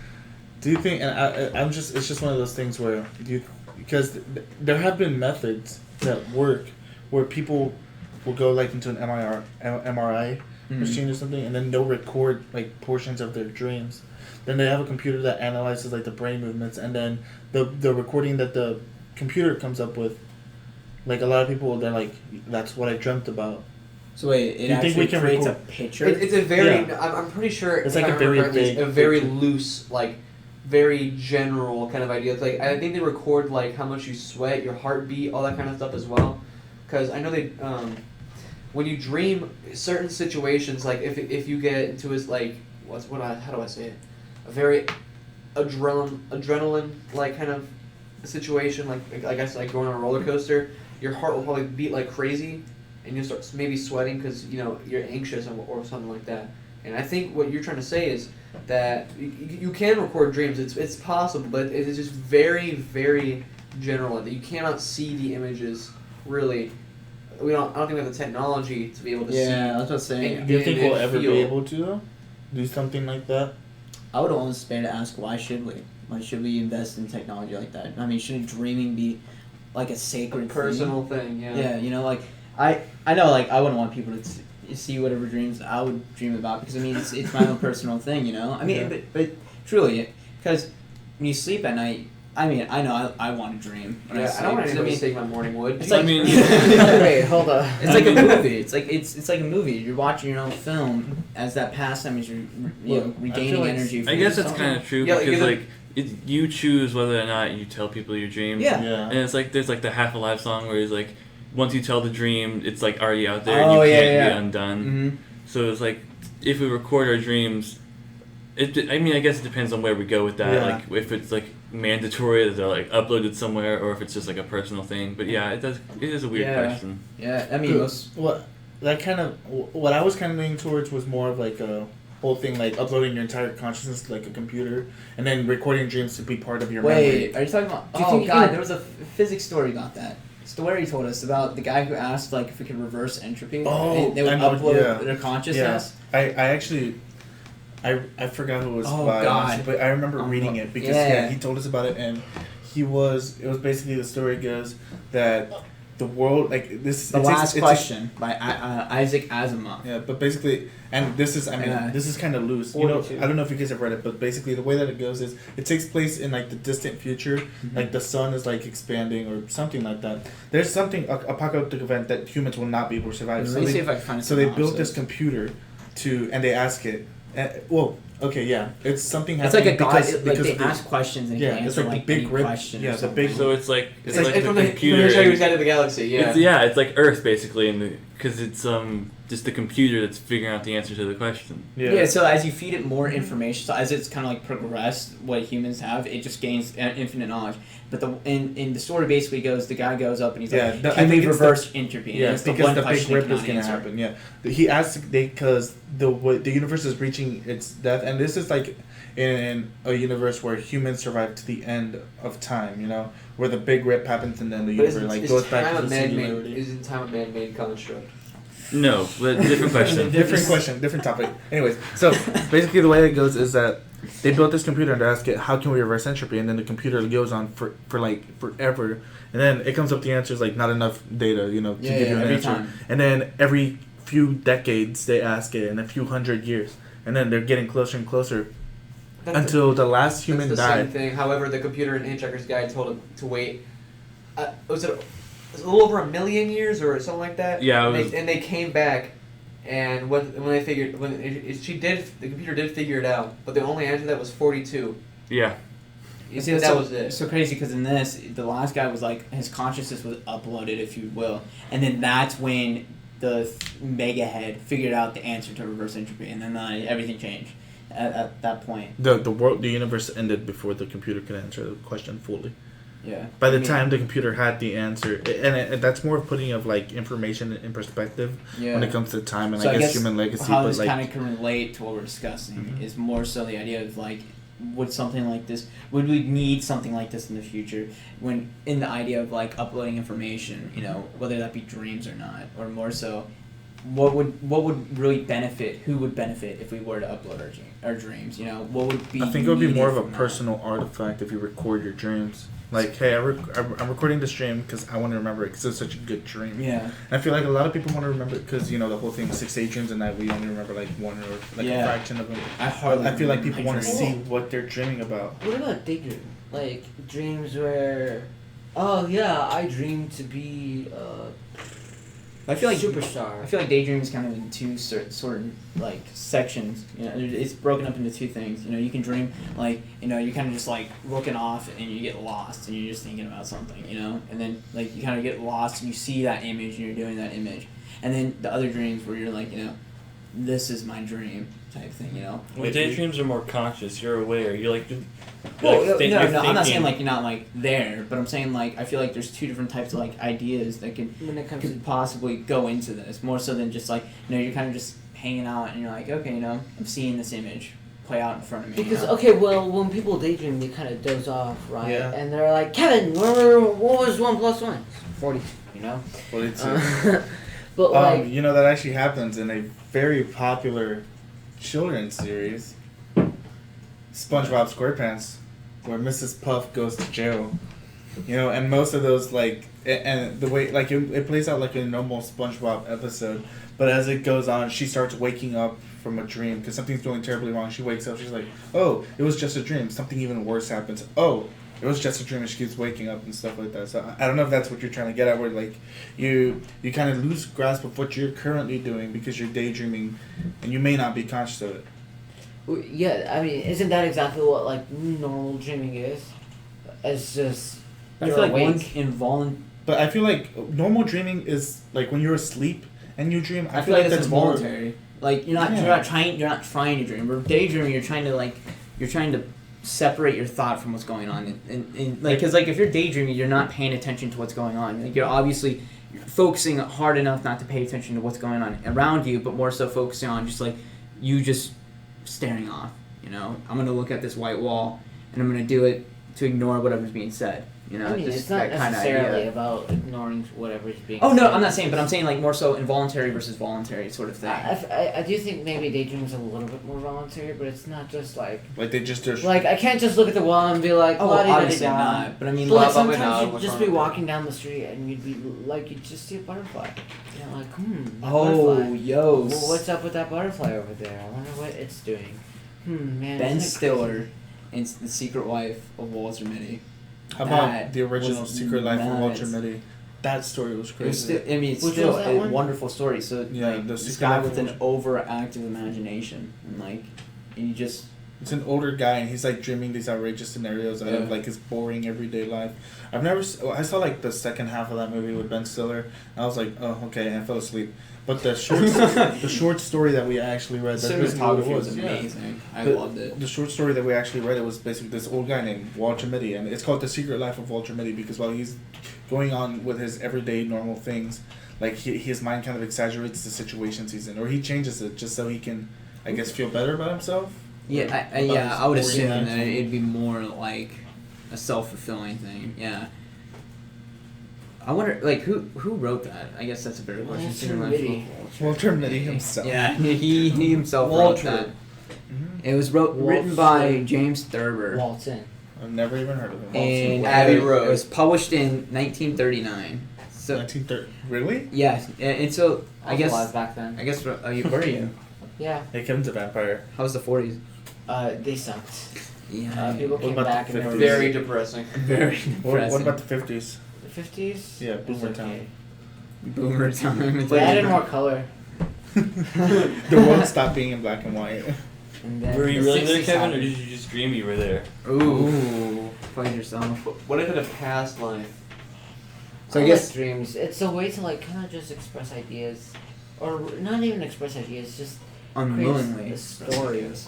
Do you think? And it's just one of those things where because there have been methods that work where people will go like into an MRI machine or something, and then they'll record like portions of their dreams. Then they have a computer that analyzes like the brain movements, and then the recording that the computer comes up with, like a lot of people, they're like, that's what I dreamt about. So wait, it you think we actually can creates a record- picture? It's a very. Yeah. I'm pretty sure. It's if like I a very remember correctly, it's vague a very picture. loose, like very general kind of idea. It's like I think they record like how much you sweat, your heartbeat, all that kind of stuff as well. Because I know they, when you dream certain situations, like if you get into like how do I say it, a very adrenaline like kind of situation, like I guess like going on a roller coaster, your heart will probably beat like crazy, and you'll start maybe sweating because you're anxious or something like that. And I think what you're trying to say is that you can record dreams. It's possible, but it is just very, very general. That you cannot see the images really. I don't think we have the technology to be able to see. Yeah, that's what I'm saying. Do you think we'll ever feel. be able to though? Do something like that? I would almost dare to ask, why should we? Why should we invest in technology like that? I mean, shouldn't dreaming be like a sacred Personal thing, yeah. Yeah, like I know, like I wouldn't want people to see whatever dreams I would dream about, because I mean it's my own personal thing, I mean, Yeah. but truly, because when you sleep at night, I mean, I know I want to dream when I Yeah, sleep. I don't want 'cause anybody to take my morning wood. It's like, Wait, hold on. it's like a movie. It's like it's like a movie. You're watching your own film as that pastime as you're Well, I regaining feel like- energy. I guess that's kind of true Yeah, because you know- like you choose whether or not you tell people your dreams. Yeah. Yeah. And it's like there's like the Half Alive song where he's like, once you tell the dream, it's like already out there Oh, and you yeah, can't yeah. be undone. Mm-hmm. So it's like if we record our dreams, I mean I guess it depends on where we go with that. Yeah. Like if it's like mandatory that they're like uploaded somewhere, or if it's just like a personal thing. But yeah, it is a weird Yeah. question. Yeah, I mean, most, What what I was kind of leaning towards was more of like a whole thing, like uploading your entire consciousness to like a computer, and then recording dreams to be part of your memory. wait, are you talking about? Do you Oh think you God, can- there was a physics story about that. Story told us about the guy who asked like if we could reverse entropy. Oh, they would I know, upload yeah. their consciousness. I actually, I forgot who it was Oh, by, God. honestly, but I remember reading it because Yeah. he told us about it, and it was basically, the story goes that the world, like this The it takes- Last it takes- Question by Isaac Asimov. Yeah, but basically, and this is, Yeah. this is kind of loose. You know, 42. I don't know if you guys have read it, but basically the way that it goes is it takes place in like the distant future, Mm-hmm. like the sun is like expanding or something like that. There's something apocalyptic event that humans will not be able to survive. Let me see if I can find. So they built this computer and they ask it. Okay, yeah, it's something It's like happening a god. because, Like because they of the- ask questions and yeah, it can it's answer like the like big any rip- question. yeah, or the something. big- So it's like It's like the from the computer. Hitchhiker's Guide to the Galaxy. Yeah. It's like Earth basically, and because it's just the computer that's figuring out the answer to the question. Yeah. So as you feed it more information, so as it's kind of like progressed, what humans have, it just gains infinite knowledge. But in the story basically goes, the guy goes up and he's like, I "Can we think it's reverse entropy?" Yeah, And it's the because one the big question rip he is cannot gonna answer. happen. Yeah, he asked because the universe is reaching its death, and this is like in a universe where humans survive to the end of time, you know, where the big rip happens and then the universe like goes back to the singularity. Isn't time a man-made construct? No, but different question. Different question, different topic. Anyways, so basically the way it goes is that they built this computer and they ask it, how can we reverse entropy? And then the computer goes on for like forever. And then it comes up the answer is like not enough data, you know, to give you an every answer. time. And then every few decades they ask it, and a few hundred years. And then they're getting closer and closer until the last human That's the died. same thing. However, the computer in Hitchhiker's Guide told him to wait. Was it a little over 1 million years or something like that? Yeah, And, it was- they came back, and when they figured the computer did figure it out, but the only answer to that was 42. Yeah. See, that so, was it. so crazy because in this, the last guy was like his consciousness was uploaded, if you will, and then that's when the mega head figured out the answer to reverse entropy, and then everything changed at that point. The universe ended before the computer could answer the question fully. Yeah. By the time the computer had the answer, and that's more of putting of like information in perspective when it comes to time and So I guess human legacy. How But this like, kind of can relate to what we're discussing Mhm. is more so the idea of like, would something like this, would we need something like this in the future? When in the idea of like uploading information, you know, whether that be dreams or not, or more so, what would really benefit? Who would benefit if we were to upload our dreams? You know, what would be? I think it would be more of a needed from that? personal artifact if you record your dreams. Like, hey, I'm recording this dream because I want to remember it because it's such a good dream. Yeah. And I feel like a lot of people want to remember it because, you know, the whole thing 6 8 dreams and that we only remember like one or like Yeah. a fraction of them. I I feel like people want to dream. see what they're dreaming about. What about daydream? Like dreams where, oh yeah, I dream to be I feel like superstar. I feel like daydream is kind of in two sort like sections. You know, it's broken up into two things. You know, you can dream like, you know, you're kind of just like looking off and you get lost and you're just thinking about something. You know, and then like you kind of get lost and you see that image and you're doing that image. And then the other dreams where you're like, you know, this is my dream type thing. You know. Well, daydreams are more conscious. You're aware. You're like. Well, you're no, I'm not thinking. saying like you're not like there, but I'm saying like I feel like there's two different types of like ideas that When it comes to could possibly go into this, more so than just like, you know, you're kind of just hanging out and you're like, okay, you know, I'm seeing this image play out in front of me. because you know? okay, well, when people daydream, they kind of doze off, right? Yeah. And they're like, Kevin, what was 1 + 1? 42. You know. Well, it's But like, you know, that actually happens in a very popular children's series, SpongeBob SquarePants, where Mrs. Puff goes to jail. You know, and most of those like, and the way like it plays out like a normal SpongeBob episode, but as it goes on, she starts waking up from a dream because something's going terribly wrong. She wakes up, she's like, oh, it was just a dream. Something even worse happens. Oh, it was just a dream, and she keeps waking up and stuff like that. So I don't know if that's what you're trying to get at, where like you kind of lose grasp of what you're currently doing because you're daydreaming, and you may not be conscious of it. yeah, I mean, isn't that exactly what like normal dreaming is? It's just I you're feel like awake. one But I feel like normal dreaming is like when you're asleep and you dream. I feel like that's more. involuntary. Like you're not trying to dream. But daydreaming, you're trying to separate your thought from what's going on, and like because like if you're daydreaming, you're not paying attention to what's going on. Like you're obviously focusing hard enough not to pay attention to what's going on around you, but more so focusing on just like you just staring off. You know, I'm gonna look at this white wall, and I'm gonna do it to ignore whatever's being said. You know, I mean, just it's not that kind of necessarily idea. about ignoring whatever's being Oh no, said. I'm not saying, but I'm saying like more so involuntary versus voluntary sort of thing. I do think maybe daydream's a little bit more voluntary, but it's not just like Like they just like I can't just look at the wall and be like, Oh, la-di-da-di-da. obviously not. But I mean, But like Blah, blah, blah, sometimes blah, you'd what's just wrong be with walking down the street and you'd be like you'd just see a butterfly. You know, like that oh, butterfly. yo, Well, what's up with that butterfly over there? I wonder what it's doing. Man. Ben isn't it Stiller crazy? in The Secret Life of Walter Mitty. How about That the original was Secret Life of Walter nuts. Mitty? That story was It was crazy. still, I mean, it's Which still was that a one? wonderful story. So Yeah, like, The this Secret guy Life with of an overactive imagination, and like, and you just It's an older guy, and he's like dreaming these outrageous scenarios out Yeah. of like his boring everyday life. I've never. I saw like the second half of that movie with Ben Stiller. And I was like, oh, okay, and I fell asleep. But the short story that we actually read, that's basically what it cinematography was yeah. amazing. I The- loved it. The short story that we actually read, it was basically this old guy named Walter Mitty, and it's called The Secret Life of Walter Mitty because while he's going on with his everyday normal things, like his mind kind of exaggerates the situations he's in, or he changes it just so he can, I guess, feel better about himself. Yeah, I would assume that it'd be more like a self-fulfilling thing. Yeah. I wonder, like, who wrote that? I guess that's a better question. Walter Mitty himself. Yeah, he himself Walter. wrote that. Mhm. It was written by James Thurber. Walton. I've never even heard of him. And Abbey it Road. was published in 1939. So 1930. Really? yeah, and so I guess alive back then. where are you? Yeah. Hey, Kevin's a vampire. How was the 40s? They sucked. Yeah, People What came about back the and they were 50s? Very depressing. very What depressing. about the 50s? The 50s. Yeah, It was Boomer okay. Town. Boomer time? They added more color. The world stopped being in black and white. And then Were you the really there, 60s Kevin, or happened. did you just dream you were there? Ooh, played yourself. What if in a past life? So I I guess like dreams. It's a way to like kind of just express ideas, or not even express ideas, just unwillingly creates the stories.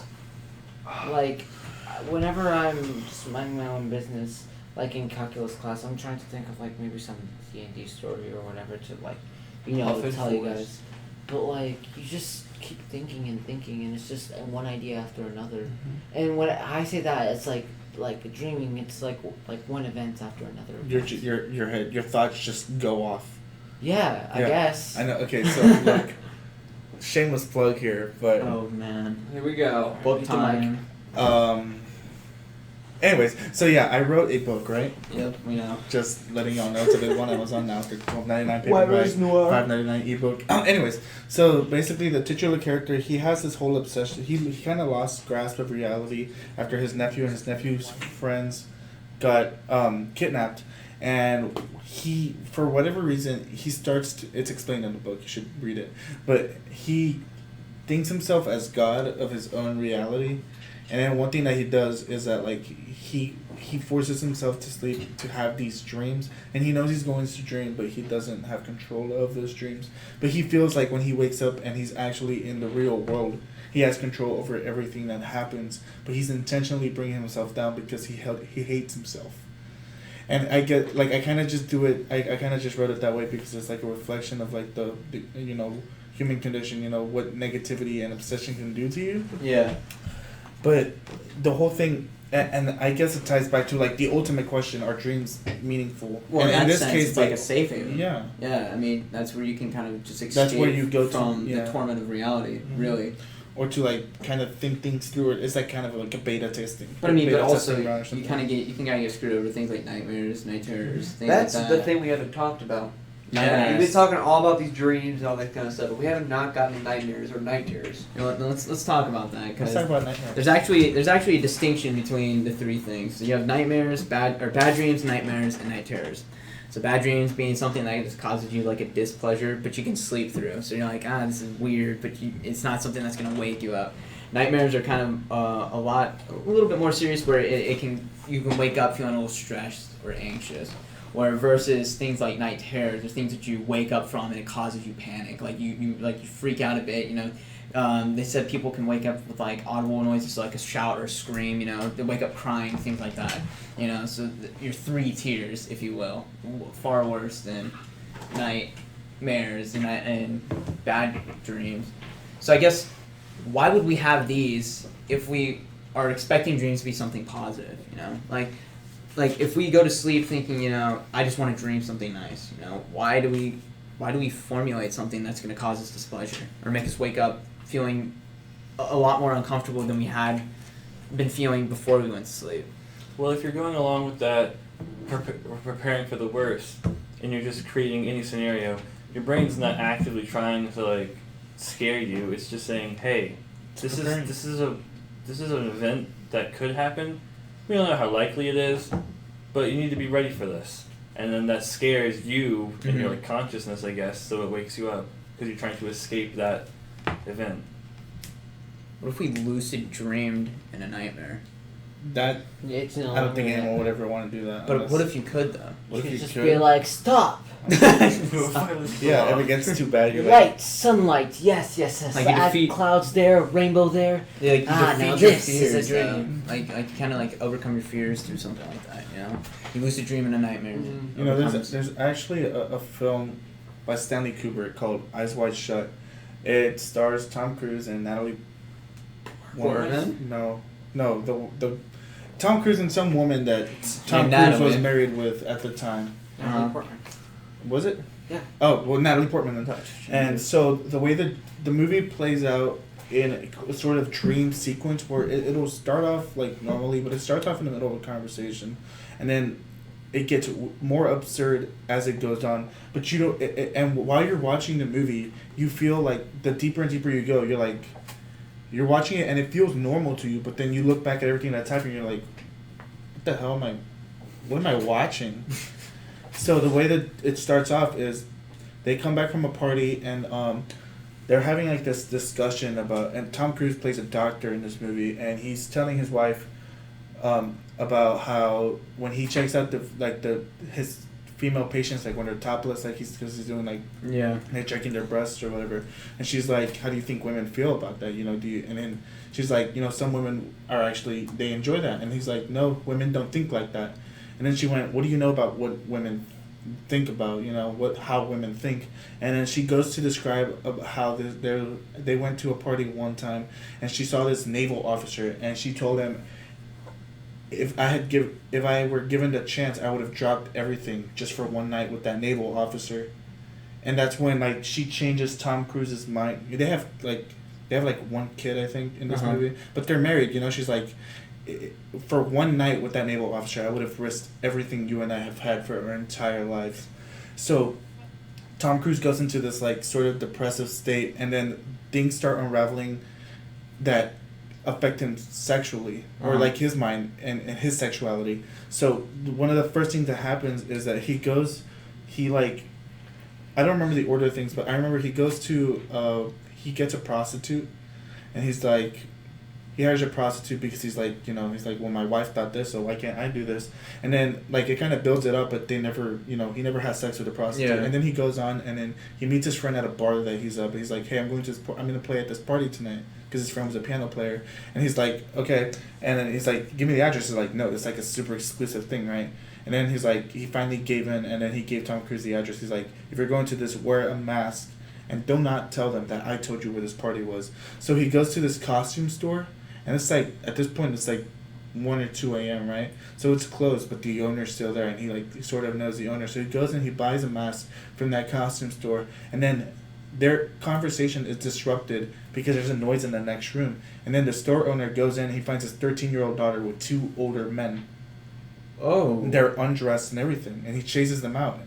Like, whenever I'm just minding my own business, like in calculus class, I'm trying to think of like maybe some D&D story or whatever to like, Often tell you force. guys. But like, you just keep thinking, and it's just one idea after another. And when I say that, it's like dreaming. It's like one event after another. Your head, your thoughts just go off. Yeah, I Yeah. guess. I know. Okay, so look, shameless plug here, but oh man, Here we go. book Mute the mic. time. anyways, so yeah, I wrote a book, right? Yep, we know. Just letting y'all know, it's available on Amazon now for $12.99 paperback, $5.99 ebook. Anyways, so basically the titular character, he has this whole obsession. He kind of lost grasp of reality after his nephew and his nephew's friends got kidnapped, and he, for whatever reason, he starts to, it's explained in the book, you should read it, but he thinks himself as God of his own reality. And then one thing that he does is that like he forces himself to sleep to have these dreams, and he knows he's going to dream, but he doesn't have control of those dreams. But he feels like when he wakes up and he's actually in the real world, he has control over everything that happens. But he's intentionally bringing himself down because he hates himself. And I get like I kind of just do it. I kind of just wrote it that way because it's like a reflection of like the human condition. What negativity and obsession can do to you. Yeah. But the whole thing, and I guess it ties back to like the ultimate question: are dreams meaningful? Well, and in this case, it's like a safe haven. yeah, Yeah, I mean that's where you can kind of just escape That's where you go to, from yeah. the torment of reality, Mhm. really. or to like kind of think things through. It's like kind of like a beta testing. But I mean, beta but also testing ground or you something. kind of get screwed over things like nightmares, night terrors, things That's like the that. thing we haven't talked about. Yes. We've been talking all about these dreams and all that kind of stuff, but we haven't not gotten nightmares or night terrors. You know what, let's talk about that Let's because talk about nightmares. there's actually a distinction between the three things. So you have nightmares, bad dreams, nightmares, and night terrors. So bad dreams being something that just causes you like a displeasure, but you can sleep through. So you're like, this is weird, but it's not something that's gonna wake you up. Nightmares are kind of a little bit more serious, where you can wake up feeling a little stressed or anxious. Where versus things like night terrors, are things that you wake up from and it causes you panic. Like you freak out a bit. They said people can wake up with like audible noises, like a shout or a scream. They wake up crying, things like that. So your three tiers, if you will, far worse than nightmares and bad dreams. So I guess why would we have these if we are expecting dreams to be something positive? Like if we go to sleep thinking, I just want to dream something nice, why do we formulate something that's going to cause us displeasure or make us wake up feeling a lot more uncomfortable than we had been feeling before we went to sleep? Well, if you're going along with that, preparing for the worst, and you're just creating any scenario, your brain's not actively trying to like scare you. It's just saying, hey, this is an event that could happen. We don't know how likely it is, but you need to be ready for this. And then that scares you in your like consciousness, I guess, so it wakes you up because you're trying to escape that event. What if we lucid dreamed in a nightmare? That It's no I don't think longer anyone would ever want to do that. But unless- what if you could though? What if You you just could? be like, stop. Yeah, if it gets too bad, you're like, Light, sunlight, yes. Like you Add defeat- clouds there, rainbow there. Yeah, like you now defeat your this is a fears, dream. Like kind of like overcome your fears through something like that. You lucid dream in a nightmare. there's actually a film by Stanley Kubrick called Eyes Wide Shut. It stars Tom Cruise and Natalie Portman? No, the Tom Cruise and some woman that Tom Yeah, Cruise was Natalie. married with at the time. Uh-huh. Portman. Was it? Yeah. Oh well, Natalie Portman then. And so the way that the movie plays out in a sort of dream sequence where it'll start off like normally, but it starts off in the middle of a conversation, and then it gets more absurd as it goes on. But you don't, and while you're watching the movie, you feel like the deeper and deeper you go, you're like, you're watching it and it feels normal to you, but then you look back at everything that's happening, you're like, what the hell am I, what am I watching? So the way that it starts off is they come back from a party and they're having like this discussion about, and Tom Cruise plays a doctor in this movie, and he's telling his wife about how when he checks out his female patients, like when they're topless, like because he's doing like Yeah. they're checking their breasts or whatever, and she's like, how do you think women feel about that, you know, do you, and then she's like, you know, some women are actually, they enjoy that, and he's like, no, women don't think like that. And then she went, what do you know about what women think about, you know, how women think? And then she goes to describe how they went to a party one time, and she saw this naval officer, and she told him, if I were given the chance, I would have dropped everything just for one night with that naval officer. And that's when like she changes Tom Cruise's mind. They have like one kid, I think, in this Uh-huh. movie, but they're married. You know, she's like, for one night with that naval officer, I would have risked everything you and I have had for our entire lives. So Tom Cruise goes into this like sort of depressive state, and then things start unraveling that affect him sexually, or Uh-huh. like his mind and his sexuality. So one of the first things that happens is that I don't remember the order of things, but I remember he goes to he gets a prostitute, and he's like, he hires a prostitute because he's like, you know, he's like, well, my wife thought this, so why can't I do this? And then like it kind of builds it up, but they never, you know, he never has sex with the prostitute. Yeah. And then he goes on, and then he meets his friend at a bar that he's up. He's like, hey, I'm going to play at this party tonight, because his friend was a piano player. And he's like, okay. And then he's like, give me the address. He's like, no, it's like a super exclusive thing, right? And then he's like, he finally gave in, and then he gave Tom Cruise the address. He's like, if you're going to this, wear a mask, and do not tell them that I told you where this party was. So he goes to this costume store, and it's like, at this point, it's like 1 or 2 a.m., right? So it's closed, but the owner's still there, and he like sort of knows the owner. So he goes and he buys a mask from that costume store, and then their conversation is disrupted because there's a noise in the next room. And then the store owner goes in and he finds his 13-year-old daughter with 2 older men. Oh. They're undressed and everything, and he chases them out.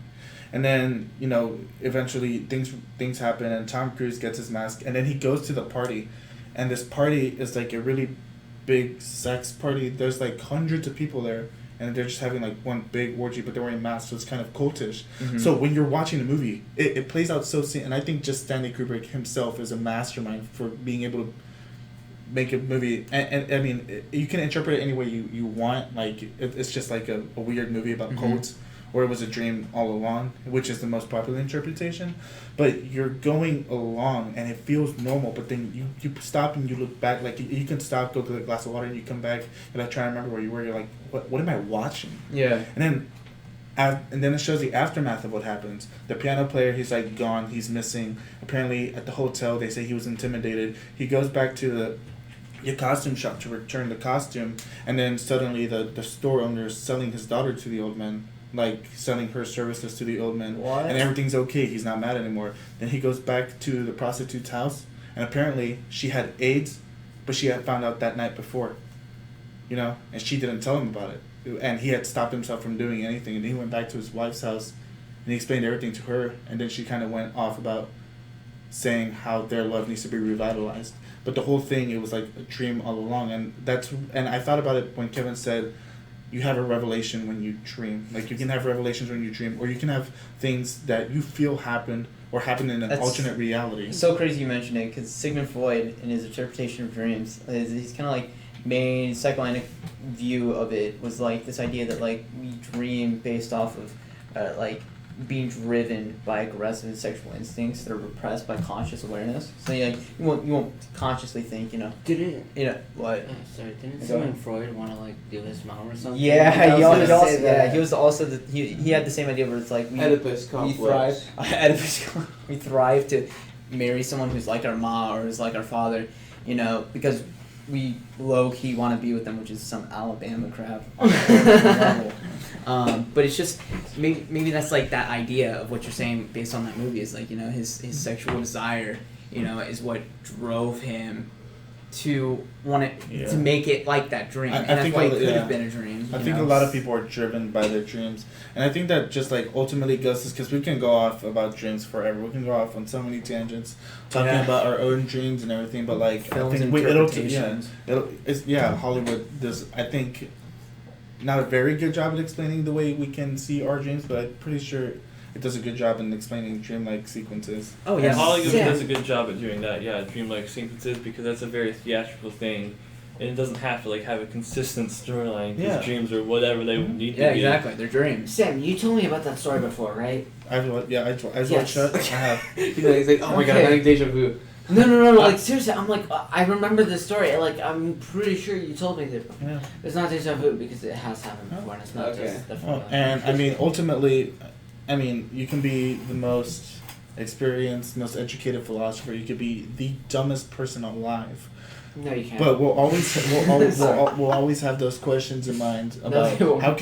And then, you know, eventually things happen, and Tom Cruise gets his mask, and then he goes to the party, and this party is like a really big sex party. There's like hundreds of people there, and they're just having like one big orgy, but they're wearing masks, so it's kind of cultish. Mhm. So when you're watching the movie, it plays out so and I think just Stanley Kubrick himself is a mastermind for being able to make a movie, and I mean, you can interpret it any way you want. Like it's just like a weird movie about Mhm. cults, or it was a dream all along, which is the most popular interpretation. But you're going along and it feels normal, but then you stop and you look back, like you can stop, go get a glass of water, and you come back and like try to remember where you were. You're like, what am I watching? Yeah. And then it shows the aftermath of what happens. The piano player, he's like gone, he's missing. Apparently at the hotel they say he was intimidated. He goes back to the costume shop to return the costume, and then suddenly the store owner is selling his daughter to the old man, like selling her services to the old man. What? And everything's okay, he's not mad anymore. Then he goes back to the prostitute's house, and apparently she had AIDS, but she had found out that night before, you know, and she didn't tell him about it, and he had stopped himself from doing anything. And then he went back to his wife's house and he explained everything to her, and then she kind of went off about saying how their love needs to be revitalized. But the whole thing, it was like a dream all along. And I thought about it when Kevin said you have a revelation when you dream. Like you can have revelations when you dream, or you can have things that you feel happened or happened in an That's- alternate reality. It's so crazy you mentioned it, because Sigmund Freud, in his interpretation of dreams, he's kind of like main psychoanalytic view of it was like this idea that like we dream based off of like being driven by aggressive sexual instincts that are repressed by conscious awareness. So like you won't consciously think, you know what. Sorry, didn't Go Sigmund ahead. Freud want to like do his mom or something? Yeah, I was gonna say that. he was also he had the same idea where it's like we Oedipus we complex. thrive Oedipus we thrive to marry someone who's like our mom or who's like our father, you know, because we low key want to be with them, which is some Alabama crap on a whole different level. But it's just maybe that's like that idea of what you're saying based on that movie is like, you know, his sexual desire, you know, is what drove him to want it Yeah. to make it like that dream, I and that's think why it a- could yeah. have been a dream. I you think know? a lot of people are driven by their dreams, and I think that just like ultimately goes is because we can go off about dreams forever. We can go off on so many tangents talking Yeah. about our own dreams and everything. But like Films I think interpretations. Hollywood does I think not a very good job at explaining the way we can see our dreams, but I'm pretty sure it does a good job in explaining dreamlike sequences. Oh Yeah, yeah, Hollywood Yeah. does a good job at doing that. Yeah, dreamlike sequences, because that's a very theatrical thing, and it doesn't have to like have a consistent storyline. Because Yeah. dreams are whatever they need to yeah, be. exactly. They're dreams. Sam, you told me about that story before, right? I've watched Yes. it. I have. He's like, oh my god, I'm Okay. having deja vu. No, like seriously, I'm like, I remember this story. Like, I'm pretty sure you told me that. Yeah. It's not deja vu because it has happened before, and it's not Okay. just the Well, and I mean, ultimately, I mean, you can be the most experienced, most educated philosopher. You could be the dumbest person alive, No, you can't. but we'll always have those questions in mind about we won't. how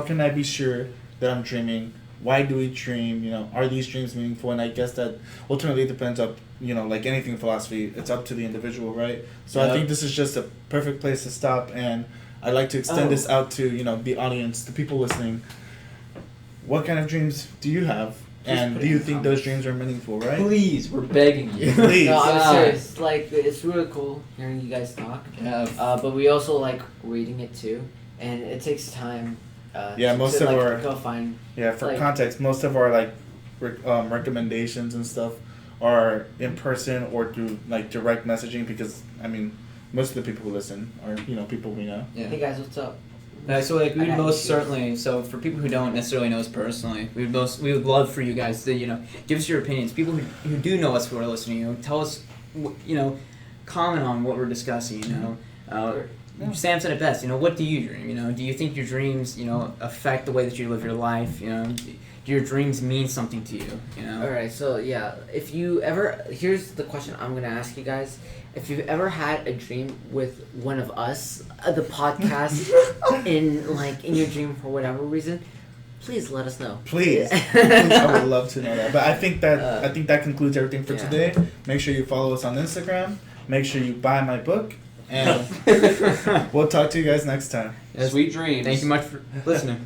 can I be sure that I'm dreaming? Why do we dream? You know, are these dreams meaningful? And I guess that ultimately depends up. You know, like anything in philosophy, it's up to the individual, right? So I Yep. think this is just a perfect place to stop, and I'd like to extend Oh. this out to the audience, the people listening. What kind of dreams do you have? Please And put do it you in think comments. those dreams are meaningful, right? Please, we're begging you. Please. No, I'm God. serious. Like, it's really cool hearing you guys talk. Yeah. But we also like reading it too, and it takes time. Yeah, most to, of like, our- go find. Yeah, for Like- context, most of our like recommendations and stuff are in person or through like direct messaging because I mean most of the people who listen are people we know. Yeah. Hey guys, what's up? So like we I would got most issues. certainly. So for people who don't necessarily know us personally, we would love for you guys to give us your opinions. People who do know us who are listening, tell us, comment on what we're discussing. Sam said it best. What do you dream? Do you think your dreams affect the way that you live your life? Do your dreams mean something to you? Alright, so yeah, if you ever, here's the question I'm gonna ask you guys. If you've ever had a dream with one of us, the podcast, in your dream for whatever reason, please let us know. Please, I would love to know that. But I think that concludes everything for Yeah. today. Make sure you follow us on Instagram. Make sure you buy my book, and we'll talk to you guys next time. Sweet dreams. Thank you much for listening.